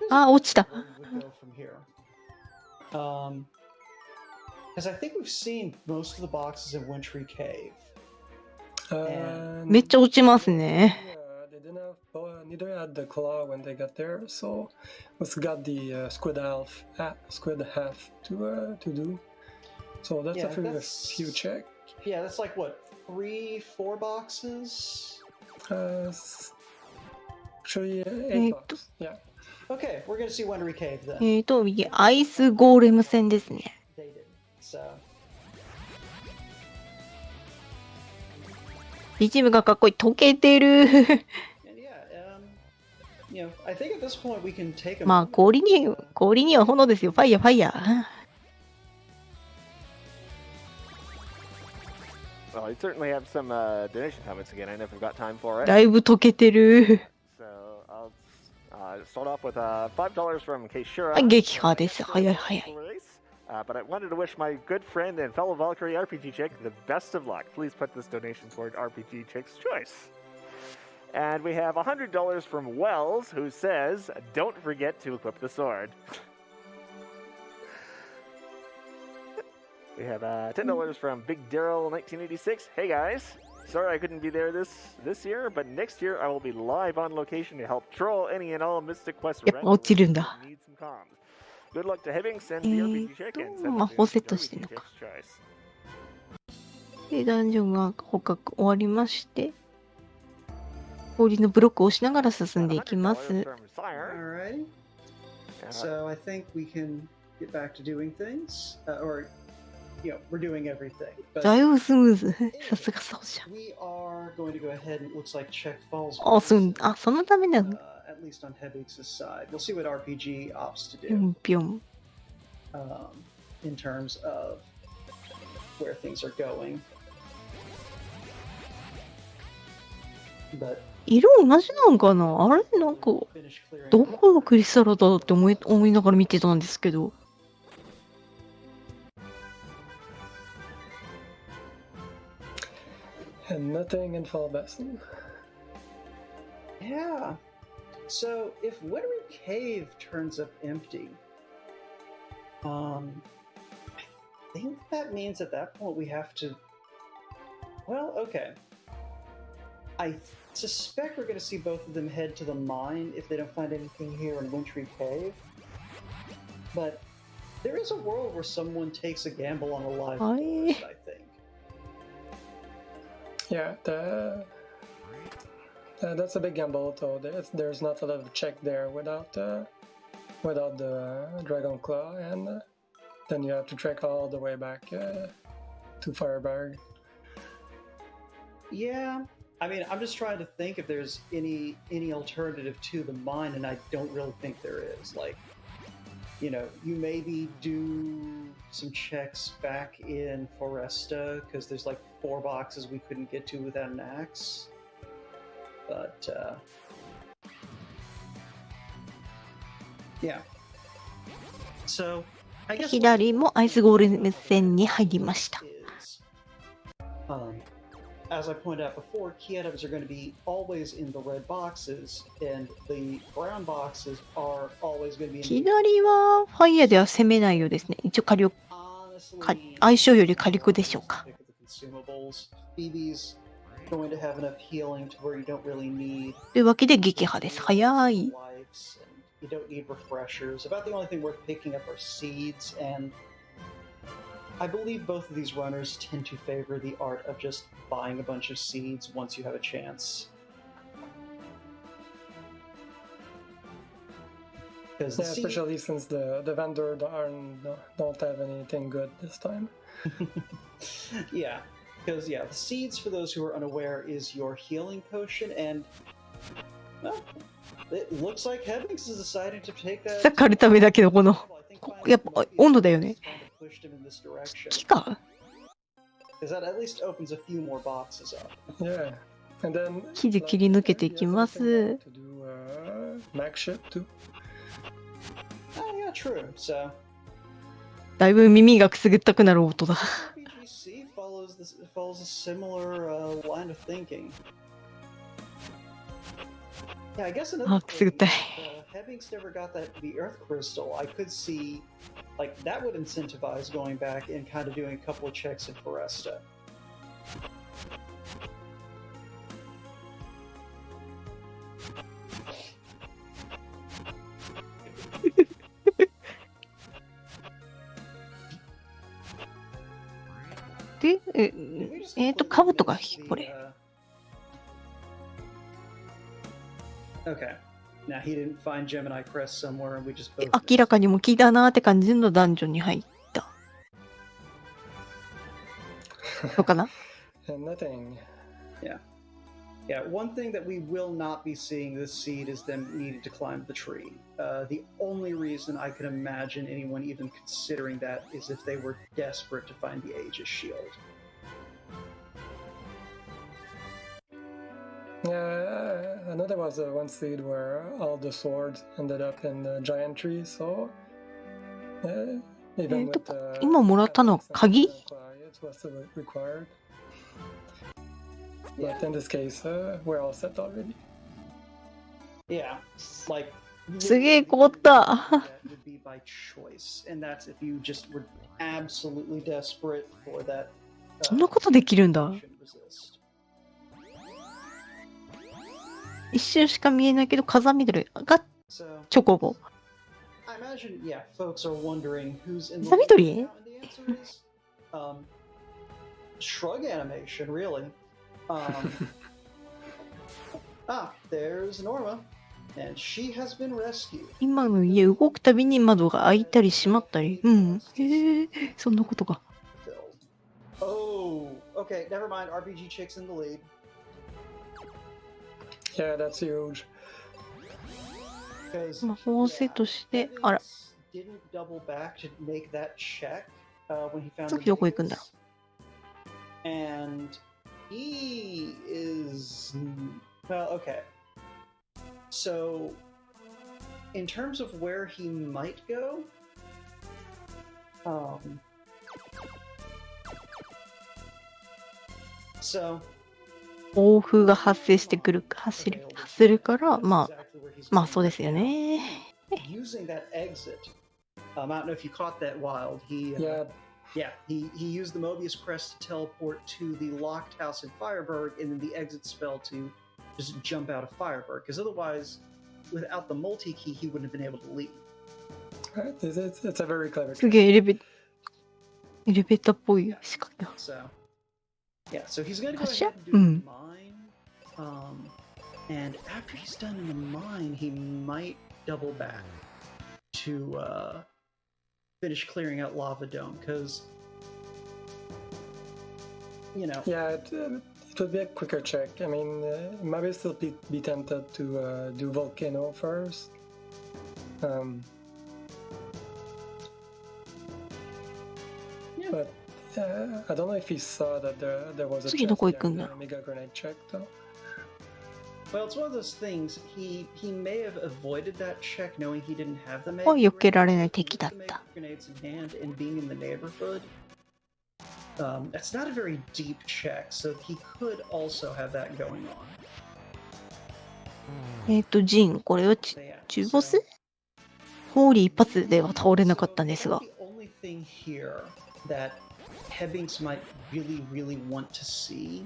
あ、落ちた。 Where we would go from here. Because I think we've seen most of the boxes in Wintry Cave. めっちゃ落ちますね。 They didn't have neither had the claw when they got there, so we've got the squid half to do. So that's Yeah, a few check. Yeah, that's like what, 3-4 boxes? Actually, 8 boxes. Yeah. Okay, we're gonna see Wintry Cave then. 右、アイスゴーレム戦ですね。 They did. So. BGM がかっこいい。溶けてる。 And yeah, I think at this point we can take a まあ氷には炎ですよ。ファイヤーファイヤー。 Well, I certainly have some donation comments again. I don't know if we've got time for it. だいぶ溶けてる。 So I'll start off with $5 from Keishura. 撃破です。早い早い。 But I wanted to wish my good friend and fellow Valkyrie RPGchick the best of luck. Please put this donation toward RPGchick's choice. And we have $100 from Wells, who says, "Don't forget to equip the sword." We have $10 from Big Daryl 1986. Hey guys, sorry I couldn't be there this year, but next year I will be live on location to help troll any and all Mystic Quest やっぱ落ちるんだ。 who need some comms. Good luck to Hebinx and theRPGchick and send 魔 it 法 to セットしてんの theRPGchick's か。 choice. で、ダンジョンが捕獲終わりまして、氷のブロックを押しながら進んでいきます。 $100 from Sire. Alright. So I think we can get back to doing things, or we're doing everything. だいぶスムーズ。さすがそうじゃん。 We are going to go ahead and it looks like check falls. あ、そのためなの。 At least on Hebinx's side. We'll see what RPG opts to ぴ do ょんぴょん。 in terms of where things are going. But 色同じなんかな。あれなんか finish clearing. どこがクリスタルだって思いながら見てたんですけど。 And nothing in Fall Basin. Yeah. So if Wintry Cave turns up empty, think that means at that point we have to. Well, okay. I suspect we're going to see both of them head to the mine if they don't find anything here in Wintry Cave. But there is a world where someone takes a gamble on a live forest, I think. Yeah, that's a big gamble. So there's not a lot of check there without the Dragon Claw, and then you have to trek all the way back to Fireberg. Yeah, I mean, I'm just trying to think if there's any alternative to the mine, and I don't really think there is. Like, you know, you maybe do some checks back in Foresta because there's like 4 boxes we couldn't get to without an axe. But yeah. So I guess 左もアイスゴーレム戦に入りました。 As I pointed out before, key items are going to be always in the red boxes, and the brown boxes are always going to be in 左はファイヤーでは攻めないようですね。一応火力、相性より火力でしょうか。Phoebe's going to have enough healing to where you don't really need というわけで撃破です。早い。 you don't need refreshers. About the only thing worth picking up are seeds, and I believe both of these runners tend to favor the art of just buying a bunch of seeds once you have a chance. Yeah, especially since the vendor don't have anything good this time. Yeah, because the seeds, for those who are unaware, is your healing potion, and well, it looks like Hebinx is deciding to take that. 狩るためだけどこのやっぱ温度だよね。木か。Because that at least opens a few more boxes up. Yeah, and then 木で切り抜けていきます。 to do Mac ship too. Oh yeah, true. So だいぶ耳がくすぐったくなる音だ。 RPGC follows a similar line of thinking. Yeah, I guess another thing, Hebinx never got the Earth Crystal. I could see, like, that would incentivize going back and kind of doing a couple of checks in Foresta. Okay. Now he didn't find Gemini Crest somewhere, and we just both. 明らかにも木だなーって感じのダンジョンに入った。そうかな？ Nothing. Yeah. Yeah, one thing that we will not be seeing this seed is them needing to climb the tree. The only reason I can imagine anyone even considering that is if they were desperate to find the Aegis shield. Yeah, I know there was one seed where all the swords ended up in the giant tree, so even with 今もらったのは鍵？ it was still required. But in this case, we're all set already. Yeah, like すげえ凍った。 that would be by choice, and that's if you just were absolutely desperate for that. そんなことできるんだ。 一瞬しか見えないけど風緑がチョコボ。 I imagine, yeah, folks are wondering who's in the 風緑？ and the answer is shrug animation, really. There's Norma, and she has been rescued. 今の家動くたびに窓が開いたり閉まったり。うん。へえ、そんなことが。 Oh, okay, never mind. RPGchick's in the lead. Yeah, that's huge. 魔法セットして、あら。 Didn't double back to make that check when he found 次どこ行くんだろう。 And he is well, okay. So, in terms of where he might go, so 暴風が発生してくる発するからまあそうですよね。 using that exit. I don't know if you caught that wild. He Yeah, Yeah, he used the Mobius crest to teleport to the locked house in Fireburg, and then the exit spell to just jump out of Fireburg. Because otherwise, without the multi-key, he wouldn't have been able to leave. Right? It's a very clever す trick. げえエレベーターっぽい仕掛けだ。 So, yeah, so he's going to go Gotcha. ahead and do the mine. And after he's done in the mine, he might double back to finish clearing out Lava Dome, because, you know... Yeah, it would be a quicker check. I mean, maybe still be tempted to do Volcano first. But I don't know if he saw that there was a次 chest どこ行 there く in んだ the Mega Grenade check, though. Well, it's one of those things. He may have avoided that check knowing he didn't have the は mega 避けられない grenades, 敵 with だっ the mega た。 grenades in hand and being in the neighborhood. It's not a very deep check, so he could also have that going on. ジン、これは So, yeah, 中ボス so ホーリー一発では倒れなかったんですが。 the only thing here that Hebinx might really want to see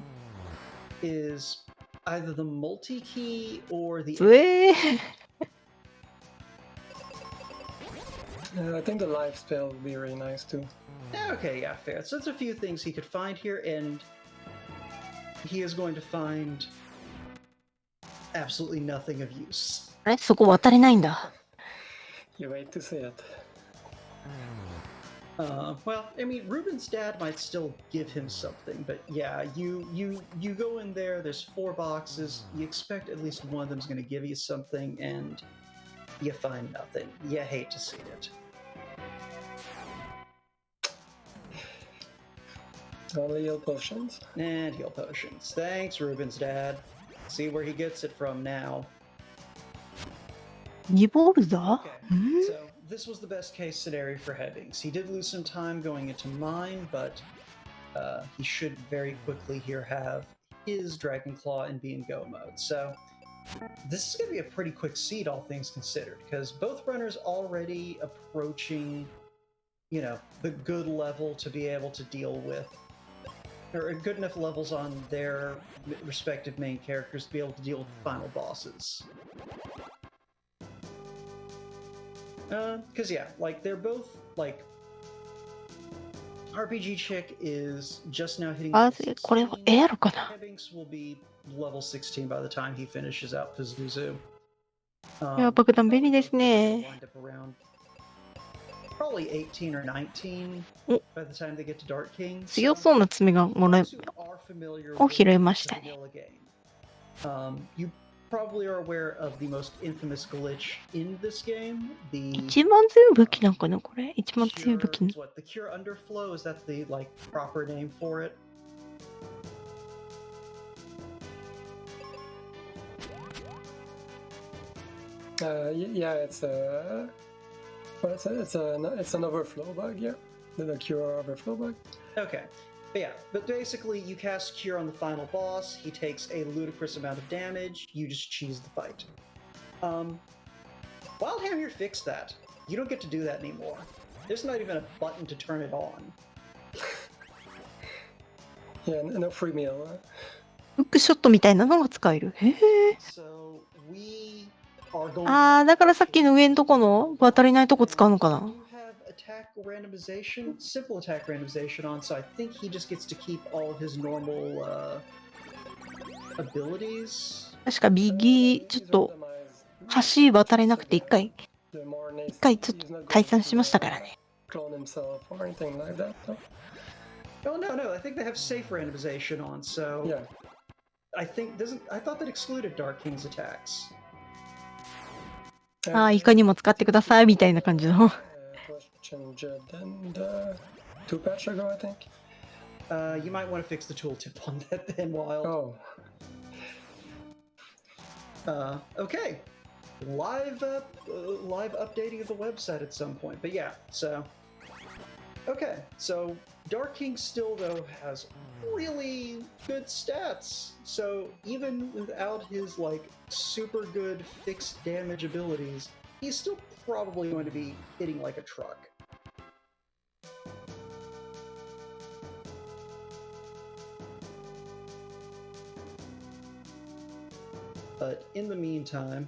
is either the multi-key or the... I think the life spell would be really nice too. Okay, yeah, fair. So there's a few things he could find here, and he is going to find absolutely nothing of use. あれそこ渡れないんだ。 You wait to see it. Well, I mean, Ruben's dad might still give him something, but yeah, you go in there, there's 4 boxes, you expect at least one of them's going to give you something, and you find nothing. You hate to see it. Only heal potions. And heal potions. Thanks, Ruben's dad. See where he gets it from now. 2ボルダー Okay, so this was the best case scenario for Hebinx. He did lose some time going into mine, but he should very quickly here have his Dragon Claw and be in go mode. So this is going to be a pretty quick seed, all things considered, because both runners already approaching, you know, the good level to be able to deal with, or good enough levels on their respective main characters to be able to deal with the final bosses. Because, yeah, like, they're both, like, RPGchick is just now hitting あ level これは 16. エアロかな Hebinx will be level 16 by the time he finishes out Pazuzu. いや、爆弾便利ですね。 Wind up around probably 18 or 19 お by the time they get to Dark King. 強そうな爪がもらえ Those who are familiar を with 拾いました the ね。 vanilla game, you probably are aware of the most infamous glitch in this game. The 一番強い武器なんかなこれ一番強い武 cure, 器。 what, the cure underflow, is that the like proper name for it? Yeah, it's a... Well, it's an overflow bug, yeah. The cure overflow bug. Okay. But yeah, but basically you cast Cure on the final boss, he takes a ludicrous amount of damage, you just cheese the fight. Wildhammer here fixed that. You don't get to do that anymore. There's not even a button to turn it on. Yeah, no free meal. フックショットみたいなのが使える。へえ。 So we are going あー、だからさっきの上のとこの渡れないとこ使うのかな You have attack randomization, simple attack randomization on, so I think he just gets to keep all of his normal abilities. 確か右、ちょっと橋渡れなくて一回ちょっと退散しましたからね。 Clone himself or anything like that, though. Oh no, I think they have safe randomization on, so Yeah. I thought that excluded Dark King's attacks. あー、いかにも使ってくださいみたいな感じの。 Question Jed and 2 patch ago, I think. You might want to fix the tooltip on that then, Wild. Oh. Okay. Live updating of the website at some point. But yeah, so... Okay, so Dark King still, though, has really good stats. So even without his, like, super good fixed damage abilities, he's still probably going to be hitting like a truck. But in the meantime,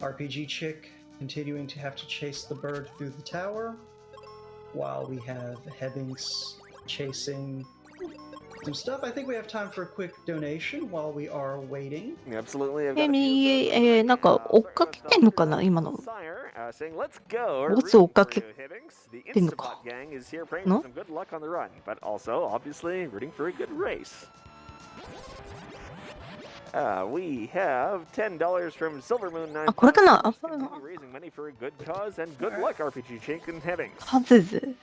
RPGchick continuing to have to chase the bird through the tower, while we have Hebinx chasing some stuff. I think we have time for a quick donation while we are waiting. Absolutely. I've got a few 右、なんか追っかけてんのかな今の。 Sire, saying, let's go. ボスを追っ Rooting か for け you, Hebinx. The てんのか Instabot gang is here praying な for some good luck on the run, but also, obviously, rooting for a good race. We have $10 from Silvermoon あ、これかな Continue raising money for a good cause and good luck, RPGchick and Hebinx. はず。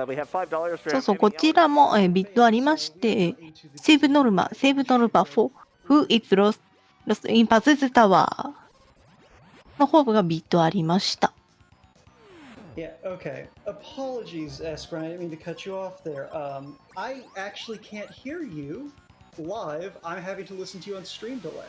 We have $5 from そうそう、こちらも、ビットありまして、セーブノルマ4 Who is lost in Paz's Tower の方がビットありました。 Yeah, okay. Apologies, Esper. I didn't mean to cut you off there. I actually can't hear you live. I'm having to listen to you on stream delay.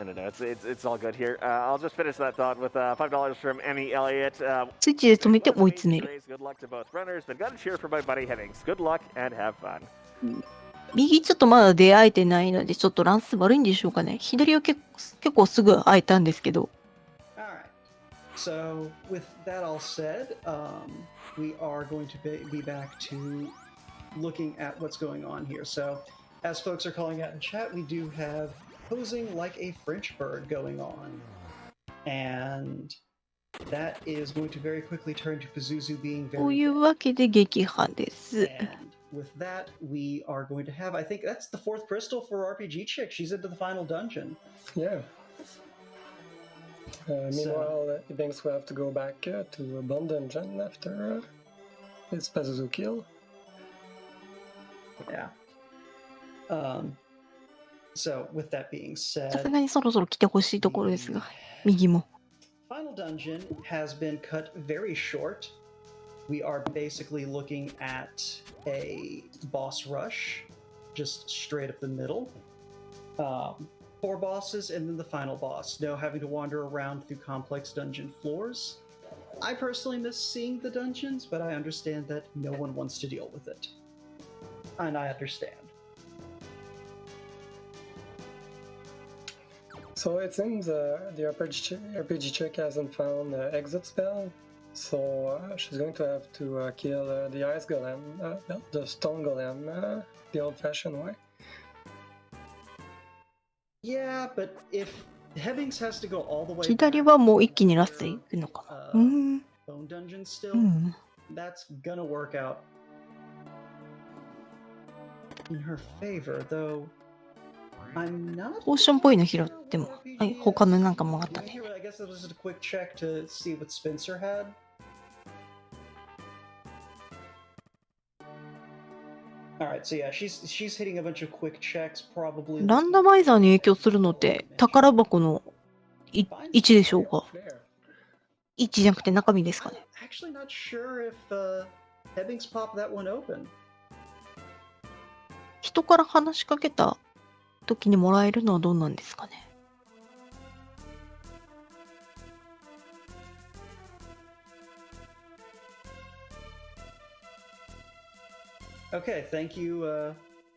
No, it's all good here. I'll just finish that thought with $5 from Emmy Elliott. スイッチで止めて追い詰める。 Good luck to both runners, but gotta cheer for my buddy Hebinx. Good luck and have fun. 右ちょっとまだ出会えてないので、ちょっと乱数悪いんでしょうかね。左は結構すぐ会えたんですけど。 Alright. So, with that all said, we are going to be back to looking at what's going on here. So, as folks are calling out in chat, we do have posing like a French bird going on. And that is going to very quickly turn to Pazuzu being こう very いうわけで撃破です。 And with that, we are going to have, I think that's the 4th crystal for RPGchick. She's into the final dungeon. Yeah. Meanwhile, Hebinx will have to go back to a Bone Dungeon after his Pazuzu kill. Yeah. So, with that being さす said, がにそろそろ来てほしいところですが、右も。 final dungeon has been cut very short. We are basically looking at a boss rush, just straight up the middle. 4 bosses and then the final boss. No having to wander around through complex dungeon floors. I personally miss seeing the dungeons, but I understand that no one wants to deal with it. And I understand. So it seems the RPGchick hasn't found the exit spell, so she's going to have to kill the ice golem, the stone golem, the old-fashioned way. Yeah, but if Hebinx has to go all the way 左 back はもう一気にラストへ行くのかな。bone dungeon still, うん。 that's gonna work out in her favor, though. I'm not ポーションっぽいの拾っても。はい、他のなんかもあったね。 Here, I guess it was just a quick check to see what Spencer had. Alright, so yeah, she's hitting a bunch of quick checks, probably. ランダマイザーに影響するのって宝箱の位置でしょうか。 位置じゃなくて中身ですかね。 Actually, not sure if Hebinx popped that one open. 人から話しかけた時にもらえるのはどうなんですかね。 Okay, thank you,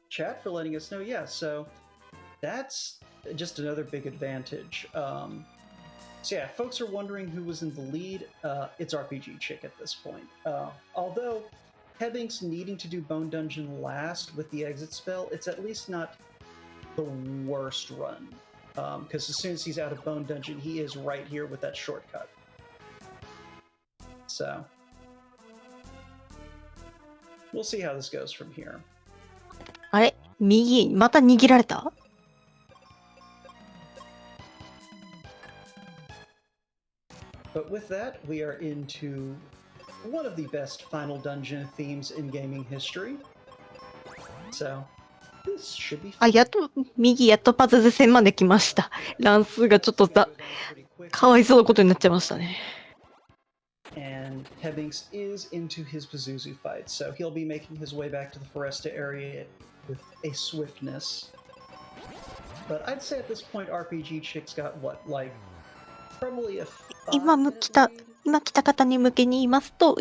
chat, for letting us know. Yeah, so that's just another big advantage. So yeah, folks are wondering who was in the lead. It's RPGchick at this point. Although Hebinx needing to do Bone Dungeon last with the exit spell, it's at least not the worst run. Because as soon as he's out of Bone Dungeon, he is right here with that shortcut. So we'll see how this goes from here. あれ右、また握られた？ But with that, we are into one of the best final dungeon themes in gaming history. So, this should be あ、 fun. やっと、右、やっとパズル戦まで来ました。乱数がちょっとかわいそうなことになっちゃいましたね。 And Hebinx is into his Pazuzu fight, so he'll be making his way back to the Foresta area with a swiftness. But I'd say at this point, RPGchick's got what, like, probably a 今 5-minute 来た lead? 今来た方に向けに言いますと、こ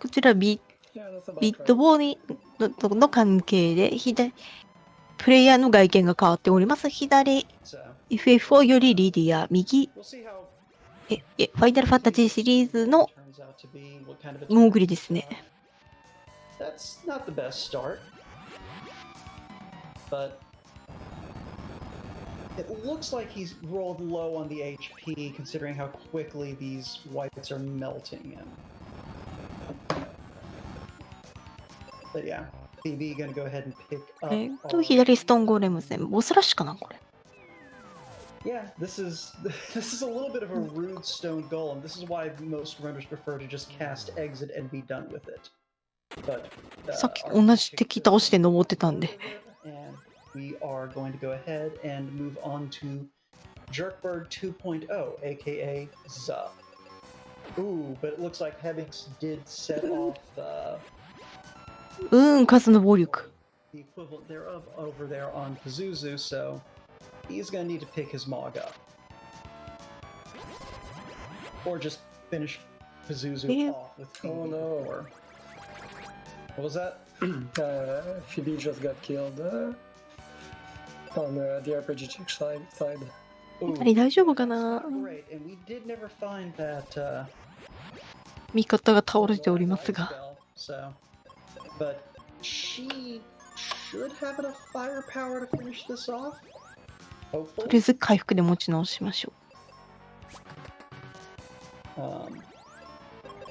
ちらビ Yeah, that's about ッ right. トボールの関係でプレイヤーの外見が変わっております。左 So FF4 よりリディア、右 we'll see how ファイナルファンタジーシリーズの turns out to be, what kind of a モーグリですね。 That's not the best start, but it looks like he's rolled low on the HP considering how quickly these whites are melting him. But yeah, Phoebe gonna go ahead and pick up. 左ストーンゴーレム戦、ボスラッシュかなこれ。Yeah, this is a little bit of a rude stone golem. This is why most runners prefer to just cast exit and be done with it. But さっき同じ敵倒して登ってたんで。 and we are going to go ahead and move on to Jerkbird 2.0, aka Zup. Ooh, but it looks like Hebinx did set off the 数の暴力。 equivalent thereof over there on Pazuzu, so he's gonna need to pick his Mog up. Or just finish Pazuzu off with Phoebe. Oh, no. before. What was that? Phoebe just got killed on the RPGchick side. やはり大丈夫か That's な not great, and we did never find that 味方が倒れておりますが。 So, but she should have enough firepower to finish this off. とりあえ Hopefully. ず回復で持ち直しましょ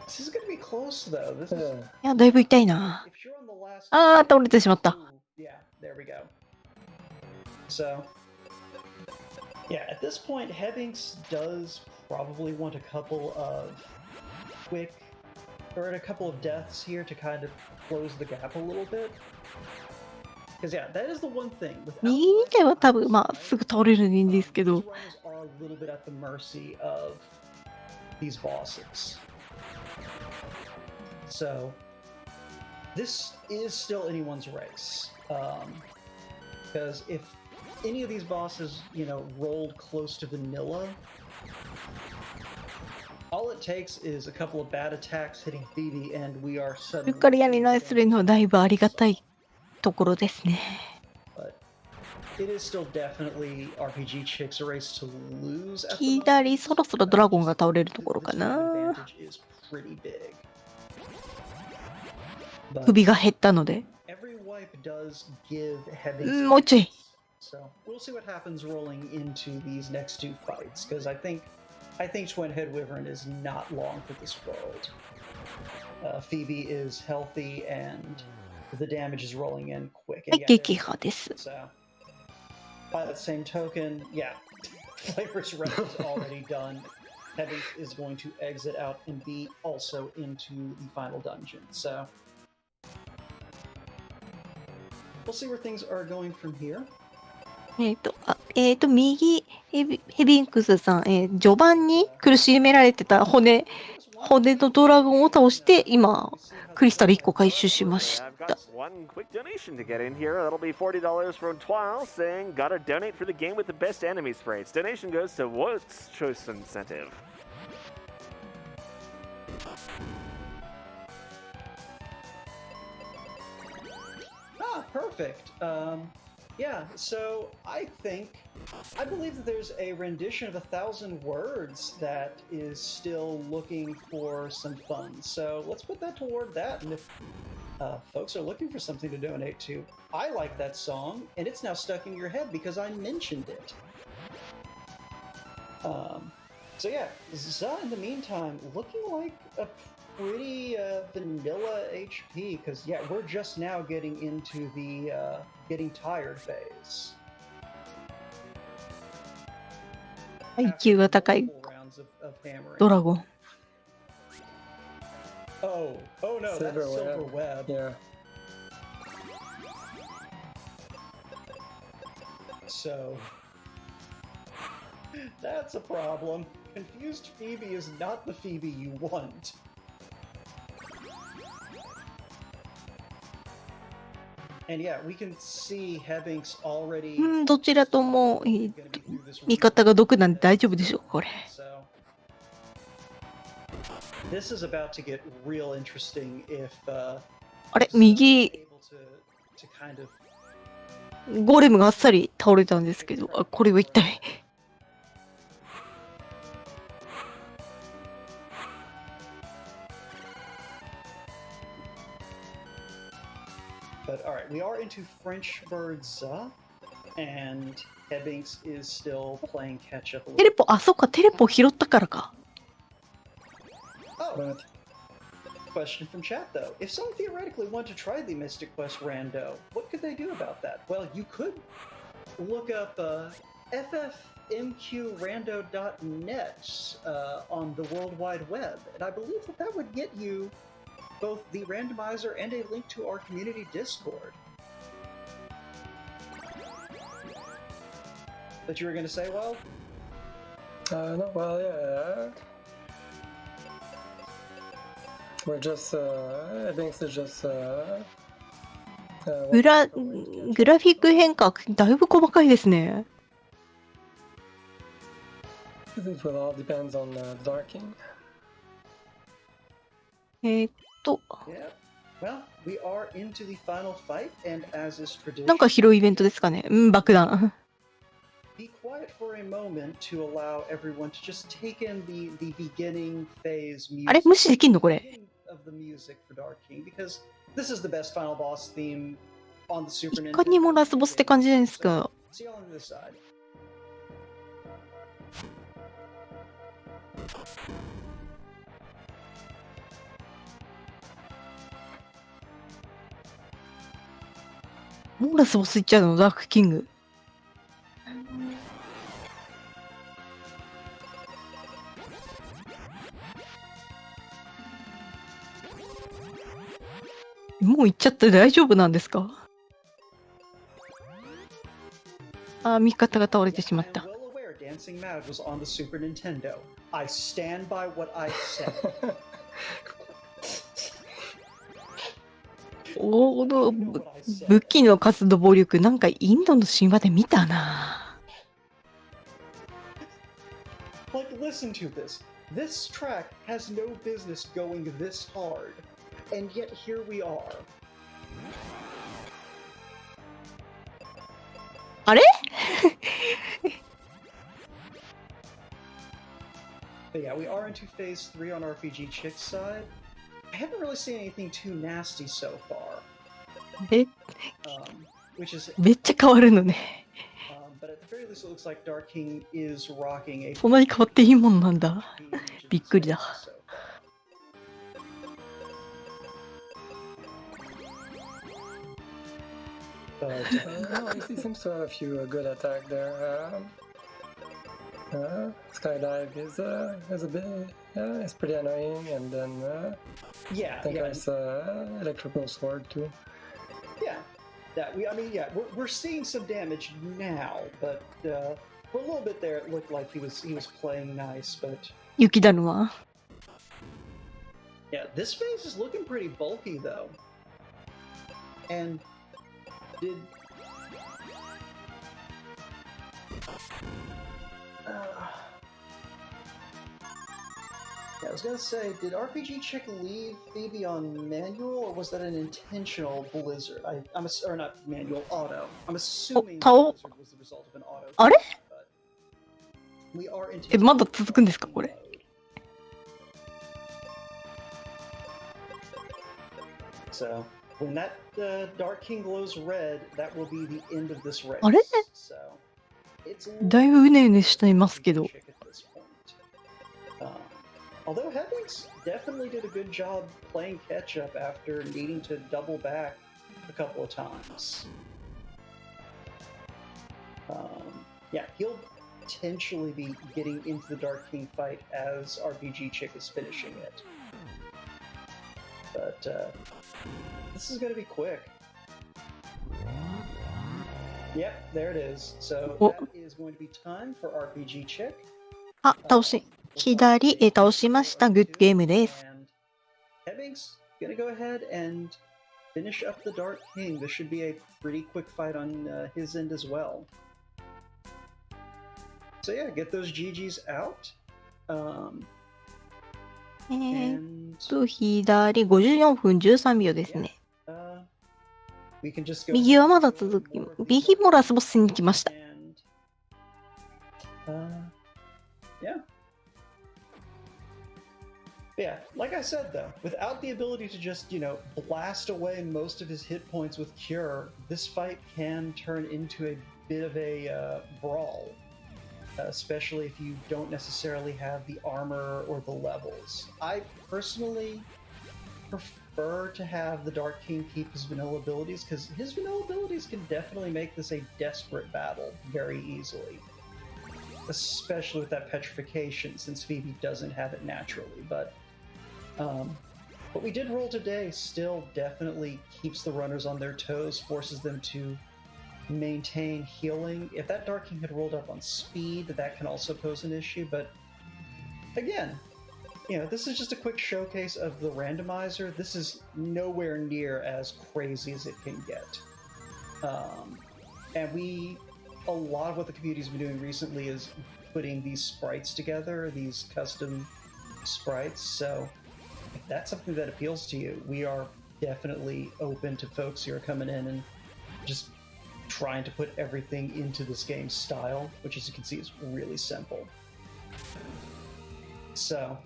This is gonna be close though. This is う。いや、だいぶ痛いな。 if you're on the last. あー、倒れてしまった。 Ooh, yeah, there we go. So, yeah, at this point, Hebinx does probably want a couple of quick, or a couple of deaths here to kind of close the gap a little bit. Because yeah, that is the one thing. Without 右に手は多分、まあ、すぐ倒れるんでいいんですけ these ど、 runners are a little bit at the mercy of these bosses. So, this is still anyone's race. Because if any of these bosses, you know, rolled close to vanilla, all it takes is a couple of bad attacks hitting Phoebe, and we are ル suddenly. カリアにナイスするのはだいぶありがたいところですね。 But it is still definitely RPGchick's race to lose. At the 左、 moment. そろそろドラゴンが倒れるところか The な。 advantage is pretty big. But 首が減ったので。 every wipe does give Hebinx もうちょい。 So we'll see what happens rolling into these next two fights, because I think Twin Head Wyvern is not long for this world. Phoebe is healthy and the damage is rolling in quick. は And い、 yeah, 撃破です。 so by that same token, yeah, Flavor's Rest is already done. Hebinx is going to exit out and be also into the final dungeon. So we'll see where things are going from here. 右、ヘビンクスさん、序盤に苦しめられてた骨のドラゴンを倒して、今、クリスタル1個回収しまし I've た。 got one quick donation to get in here. That'll be $40 from Twile saying, gotta donate for the game with the best enemy sprites. Donation goes to What's Choice Incentive. Ah, perfect. Yeah, so I believe that there's a rendition of 1,000 Words that is still looking for some funds. So let's put that toward that. And if folks are looking for something to donate to, I like that song, and it's now stuck in your head because I mentioned it. So yeah, Za in the meantime looking like a pretty vanilla HP, because yeah, we're just now getting into the getting tired phase. IQ が高い Rounds of hammering. ドラゴン。 Oh no, that's Silver Silver Web. Web. Yeah. So that's a problem. Confused Phoebe is not the Phoebe you want. And yeah, we can see Hebinx already どちらとも、 gonna be through this 味方が毒なんで大丈夫でしょう、これ。 So this is about to get real interesting if あれ、右、 able to kind of ゴーレムがあっさり倒れたんですけど、あ、これは一体。But all right, we are into French birds, and Hebinx is still playing catch up a テ little. レポ、あ、そっか、テレポ拾ったからか。 Oh, But question from chat though. If someone theoretically wanted to try the Mystic Quest Rando, what could they do about that? Well, you could look up ffmqrando.net on the World Wide Web, and I believe that would get you both the randomizer and a link to our community Discord. That you were going to say, well? no, well, yeah. We're just, Hebinx is just, グラフィック変化、だいぶ細かいですね。 it will all depends on Darking. と、 Yeah. Well, we are into the final fight, and as is tradition, なんか広いイベントですかね。爆弾。 be quiet for a moment to allow everyone to just take in the beginning phase music. あれ、無視できんのこれ。 Beginning of the music for Dark King, because this is the best final boss theme on the Super い Nintendo. かにもラスボスって感じじゃないですか。 See y'all on this side. もうラスボスいっちゃうの、ダークキング。もう行っちゃって大丈夫なんですか？あ、味方が倒れてしまった。 I am well aware Dancing Mad was on the Super Nintendo. I stand by what I said. おー、 What I said. 武器の数と暴力、なんかインドの神話で見たな。 Like, listen to this. This track has no business going this hard, and yet here we are. あれ？ But yeah, we are into phase 3 on RPGchick's side. I haven't really seen anything too nasty so far. え、 Which is, めっちゃ変わるのね。 but at the very least, it looks like Dark King is rocking a. そんなに変わっていいもんなんだ。びっくりだ。 But No, he seems to have a few good attack there. Skydive is a bit, it's pretty annoying, and then yeah, I think yeah, there's electrical sword too. yeah. We're seeing some damage now, but for a little bit there, it looked like he was playing nice, but 雪だるま。 yeah, this phase is looking pretty bulky though. And did I was gonna say, did RPGchick leave Phoebe on manual, or was that an intentional blizzard? Or not manual, auto. I'm assuming the Oh, blizzard was the result of an auto. あれ？ But we are into え、まだ続くんですかこれ？ So when that Dark King glows red, that will be the end of this race. あれ？ So it's だいぶうねうねしていますけど。 RPGchick at this point. Although Hebinx definitely did a good job playing catch up after needing to double back a couple of times. Yeah, he'll potentially be getting into the Dark King fight as RPGchick is finishing it. But this is going to be quick. Yep, there it is. So Oh. that is going to be time for RPGchick. あ、倒し、左倒しました。グッドゲームです。 And Hebinx gonna go ahead and finish up the Dark King. This should be a pretty quick fight on his end as well. So yeah, get those GGs out. And 左54分13秒ですね。 we can just go 右はまだ続き、右もラスボスに来ました。 and, yeah. Yeah, like I said though, without the ability to just, blast away most of his hit points with Cure, this fight can turn into a bit of a brawl, especially if you don't necessarily have the armor or the levels. I personally prefer to have the Dark King keep his vanilla abilities, because his vanilla abilities can definitely make this a desperate battle very easily. Especially with that petrification, since Phoebe doesn't have it naturally. But what we did roll today still definitely keeps the runners on their toes, forces them to maintain healing. If that Dark King had rolled up on speed, that can also pose an issue. But again, this is just a quick showcase of the randomizer. This is nowhere near as crazy as it can get. And a lot of what the community's been doing recently is putting these sprites together, these custom sprites. So if that's something that appeals to you, we are definitely open to folks who are coming in and just trying to put everything into this game's style, which, as you can see, is really simple. So,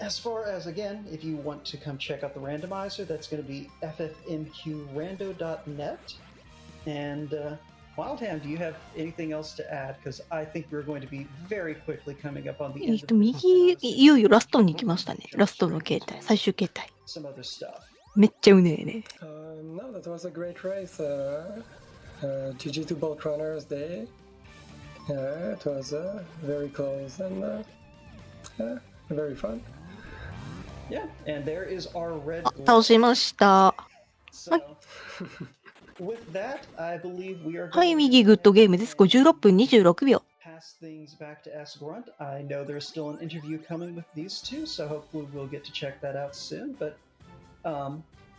as far as, again, if you want to come check out the randomizer, that's going to be ffmqrando.net. And Wildham, do you have anything else to add? Because I think we're going to be very quickly coming up on the end of 右、いよいよラストに行きましたね。ラストの形態、最終形態。 some other stuff. めっちゃうねえね。 No, that was a great race. GG to both runners. It was very close and very fun. Yeah, and there is our red. 倒しました。 So, with that, I believe we are はい、 going 右グッドゲームです。56分26秒。 pass things back to S Grunt. I know there's still an interview coming with these two, so hopefully we'll get to check that out soon. But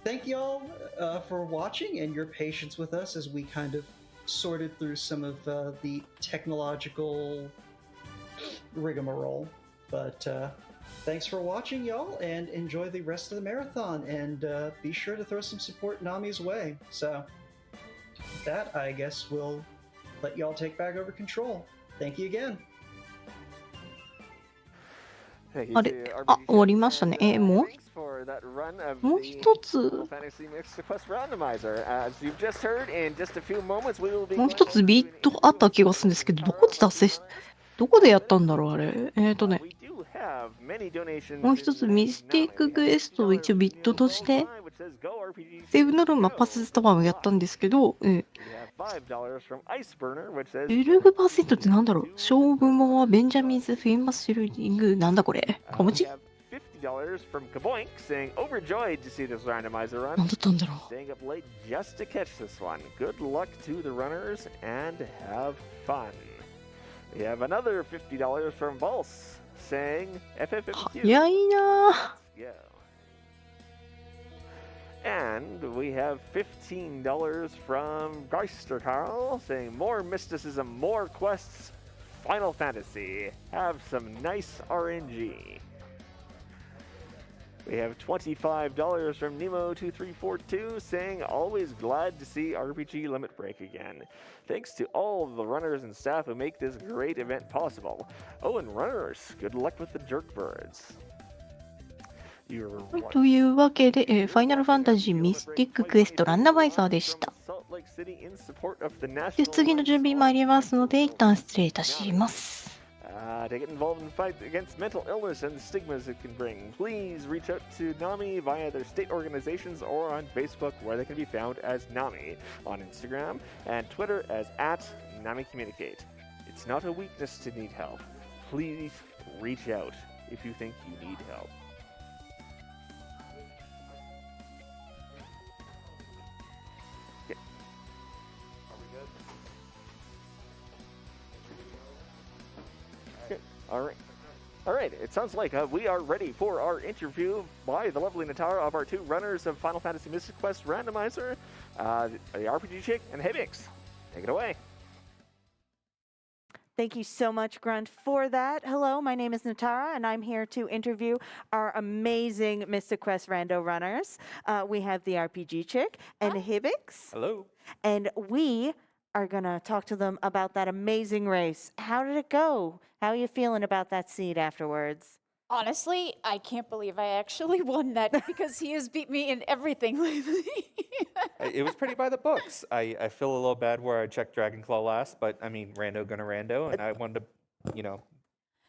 thank y'all for watching and your patience with us as we kind of sorted through some of the technological rigmarole. But thanks for watching, y'all, and enjoy the rest of the marathon. And be sure to throw some support Nami's way. So with that, I guess we'll let y'all take back over control. Thank you again. あれ、あ、終わりましたね。もう一つ。もう一つビートあった気がするんですけど、どこでやったんだろう、あれ。もう一つミスティッククエストを一応ビットとして、セーブのルームはパススタバーをやったんですけど、15% ってなんだろう、勝負もはベンジャミンズ・フェイマス・シルリング、なんだこれ、小持ちなんだったんだろう。We have another $50 from Bulse saying FFMQ. 早いな。 Yeah. And we have $15 from Geisterkarl saying more mysticism, more quests, Final Fantasy. Have some nice RNG. We have $25 from Nemo2342 saying always glad to see RPG Limit Break again. Thanks to all of the runners and staff who make this great event possible. Oh, and runners, good luck with the Jerkbirds. というわけで、ファイナルファンタジーミスティッククエストランダマイザーでした。で、次の準備参りますので、一旦失礼いたします。To get involved in the fight against mental illness and the stigmas it can bring, please reach out to NAMI via their state organizations or on Facebook, where they can be found as NAMI, on Instagram and Twitter as @NAMICommunicate. It's not a weakness to need help. Please reach out if you think you need help. Okay. Are we good? Okay. All right. All right, it sounds like we are ready for our interview by the lovely Natara of our two runners of Final Fantasy Mystic Quest Randomizer, the RPG Chick and Hebinx. Take it away. Thank you so much, Grunt, for that. Hello, my name is Natara, and I'm here to interview our amazing Mystic Quest Rando runners. We have the RPG Chick and Hebinx, Hello. and we are going to talk to them about that amazing race. How did it go? How are you feeling about that seed afterwards? Honestly, I can't believe I actually won that because he has beat me in everything lately. It was pretty by the books. I feel a little bad where I checked Dragonclaw last, but I mean, rando gonna rando, and I wanted to,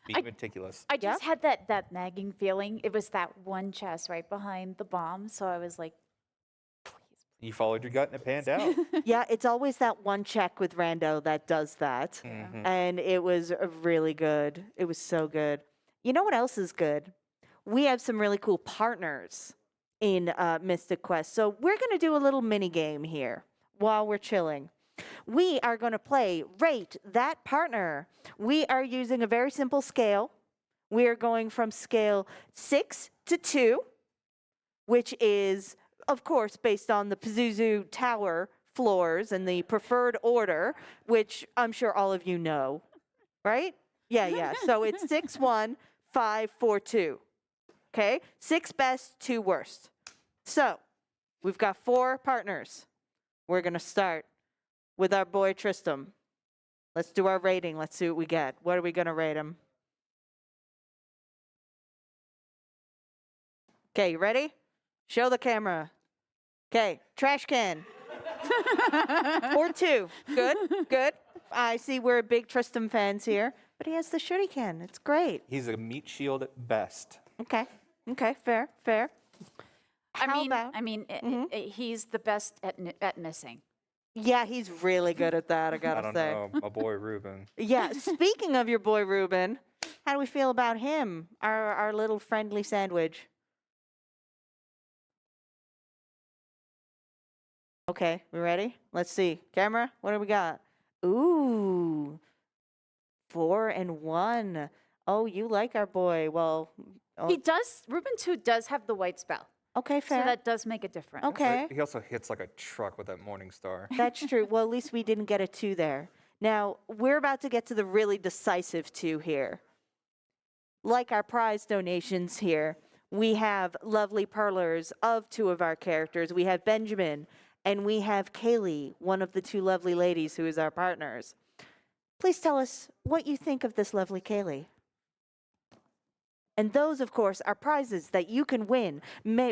be meticulous. I just had that nagging feeling. It was that one chest right behind the bomb, so I was like, You followed your gut and it panned out. Yeah, it's always that one check with Rando that does that. Mhm. And it was really good. It was so good. You know what else is good? We have some really cool partners in Mystic Quest. So we're going to do a little mini game here while we're chilling. We are going to play Rate That Partner. We are using a very simple scale. We are going from scale 6 to 2, which is, of course, based on the Pazuzu Tower floors and the preferred order, which I'm sure all of you know, right? Yeah. So it's 6, 1, 5, 4, 2. Okay? 6 best, 2 worst. So we've got 4 partners. We're going to start with our boy Tristram. Let's do our rating. Let's see what we get. What are we going to rate him? Okay, you ready? Show the camera. Okay, trash can. Or 2. Good. I see we're big Tristram fans here, but he has the shuriken. It's great. He's a meat shield at best. Okay, fair. I mean, he's the best at missing. Yeah, he's really good at that, I I gotta don't say. know, my boy Ruben. Yeah, speaking of your boy Ruben, how do we feel about him, our little friendly sandwich? Okay, we ready? Let's see. Camera, what do we got? Ooh, 4 and 1. Oh, you like our boy. Well, Ruben 2 does have the white spell. okay, So fair. that does make a difference. Okay. He also hits like a truck with that Morning Star. That's true. Well, at least we didn't get a 2 there. Now, we're about to get to the really decisive 2 here. Like our prize donations here, we have lovely perlers of 2 of our characters. We have Benjamin and we have Kaylee, one of the 2 lovely ladies who is our partners. Please tell us what you think of this lovely Kaylee. And those, of course, are prizes that you can win,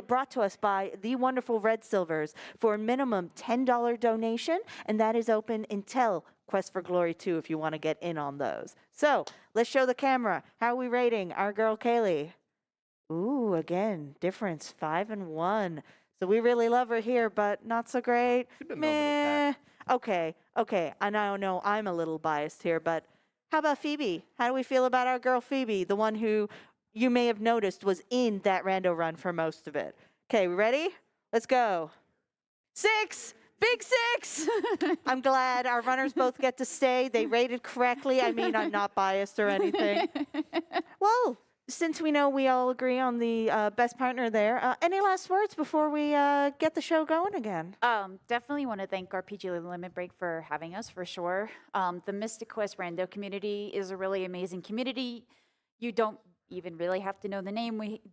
brought to us by the wonderful Red Silvers for a minimum $10 donation, and that is open until Quest for Glory 2 if you want to get in on those. So let's show the camera. How are we rating our girl Kaylee? Ooh, again, difference 5 and 1. So we really love her here, but not so great. Meh. Okay. And I know I'm a little biased here, but how about Phoebe? How do we feel about our girl Phoebe, the one who you may have noticed was in that rando run for most of it? Okay, we ready? Let's go. 6! Big 6! I'm glad our runners both get to stay. They rated correctly. I mean, I'm not biased or anything. Well, since we know we all agree on the best partner there, any last words before we get the show going again? Definitely want to thank RPG Limit Break for having us, for sure. The Mystic Quest Rando community is a really amazing community. You don't even really have to know the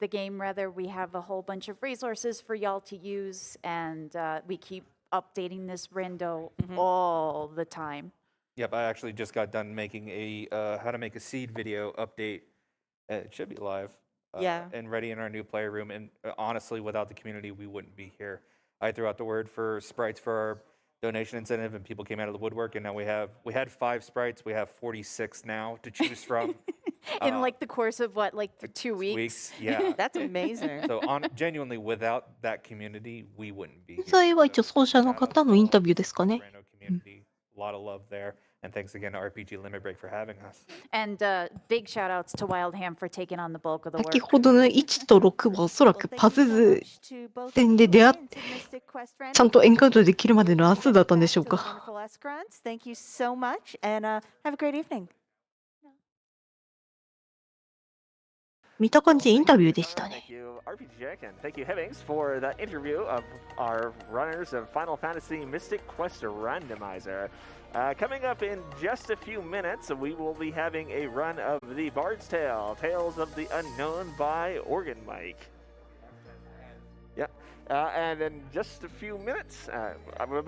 game. We have a whole bunch of resources for y'all to use, and we keep updating this rando all the time. Yep, I actually just got done making a how to make a seed video update. It should be live. And ready in our new player room. And honestly, without the community, we wouldn't be here. I threw out the word for sprites for our donation incentive, and people came out of the woodwork. And now we had 5 sprites. We have 46 now to choose from. In like the course of what, like 2 weeks? Yeah. That's amazing. So genuinely, without that community, we wouldn't be here. 現在は一応奏者の方のインタビューですかね。 Rando community, a lot of love there. And thanks again to RPG Limit Break for having us. And big shout outs to Wildham for taking on the bulk of the 先 work. ほどの1と6はおそらくパズズ戦で出会ってちゃんとエンカウントできるまでの明日だったんでしょうか。 Thank you so much, and have a great evening. 見た感じインタビューでしたね。 Thank you, RPGchick, and thank you, Hebinx, for the interview of our runners of Final Fantasy Mystic Quest Randomizer. Coming up in just a few minutes, we will be having a run of The Bard's Tale, Tales of the Unknown by Organ Mike. Yeah, and in just a few minutes, we'll be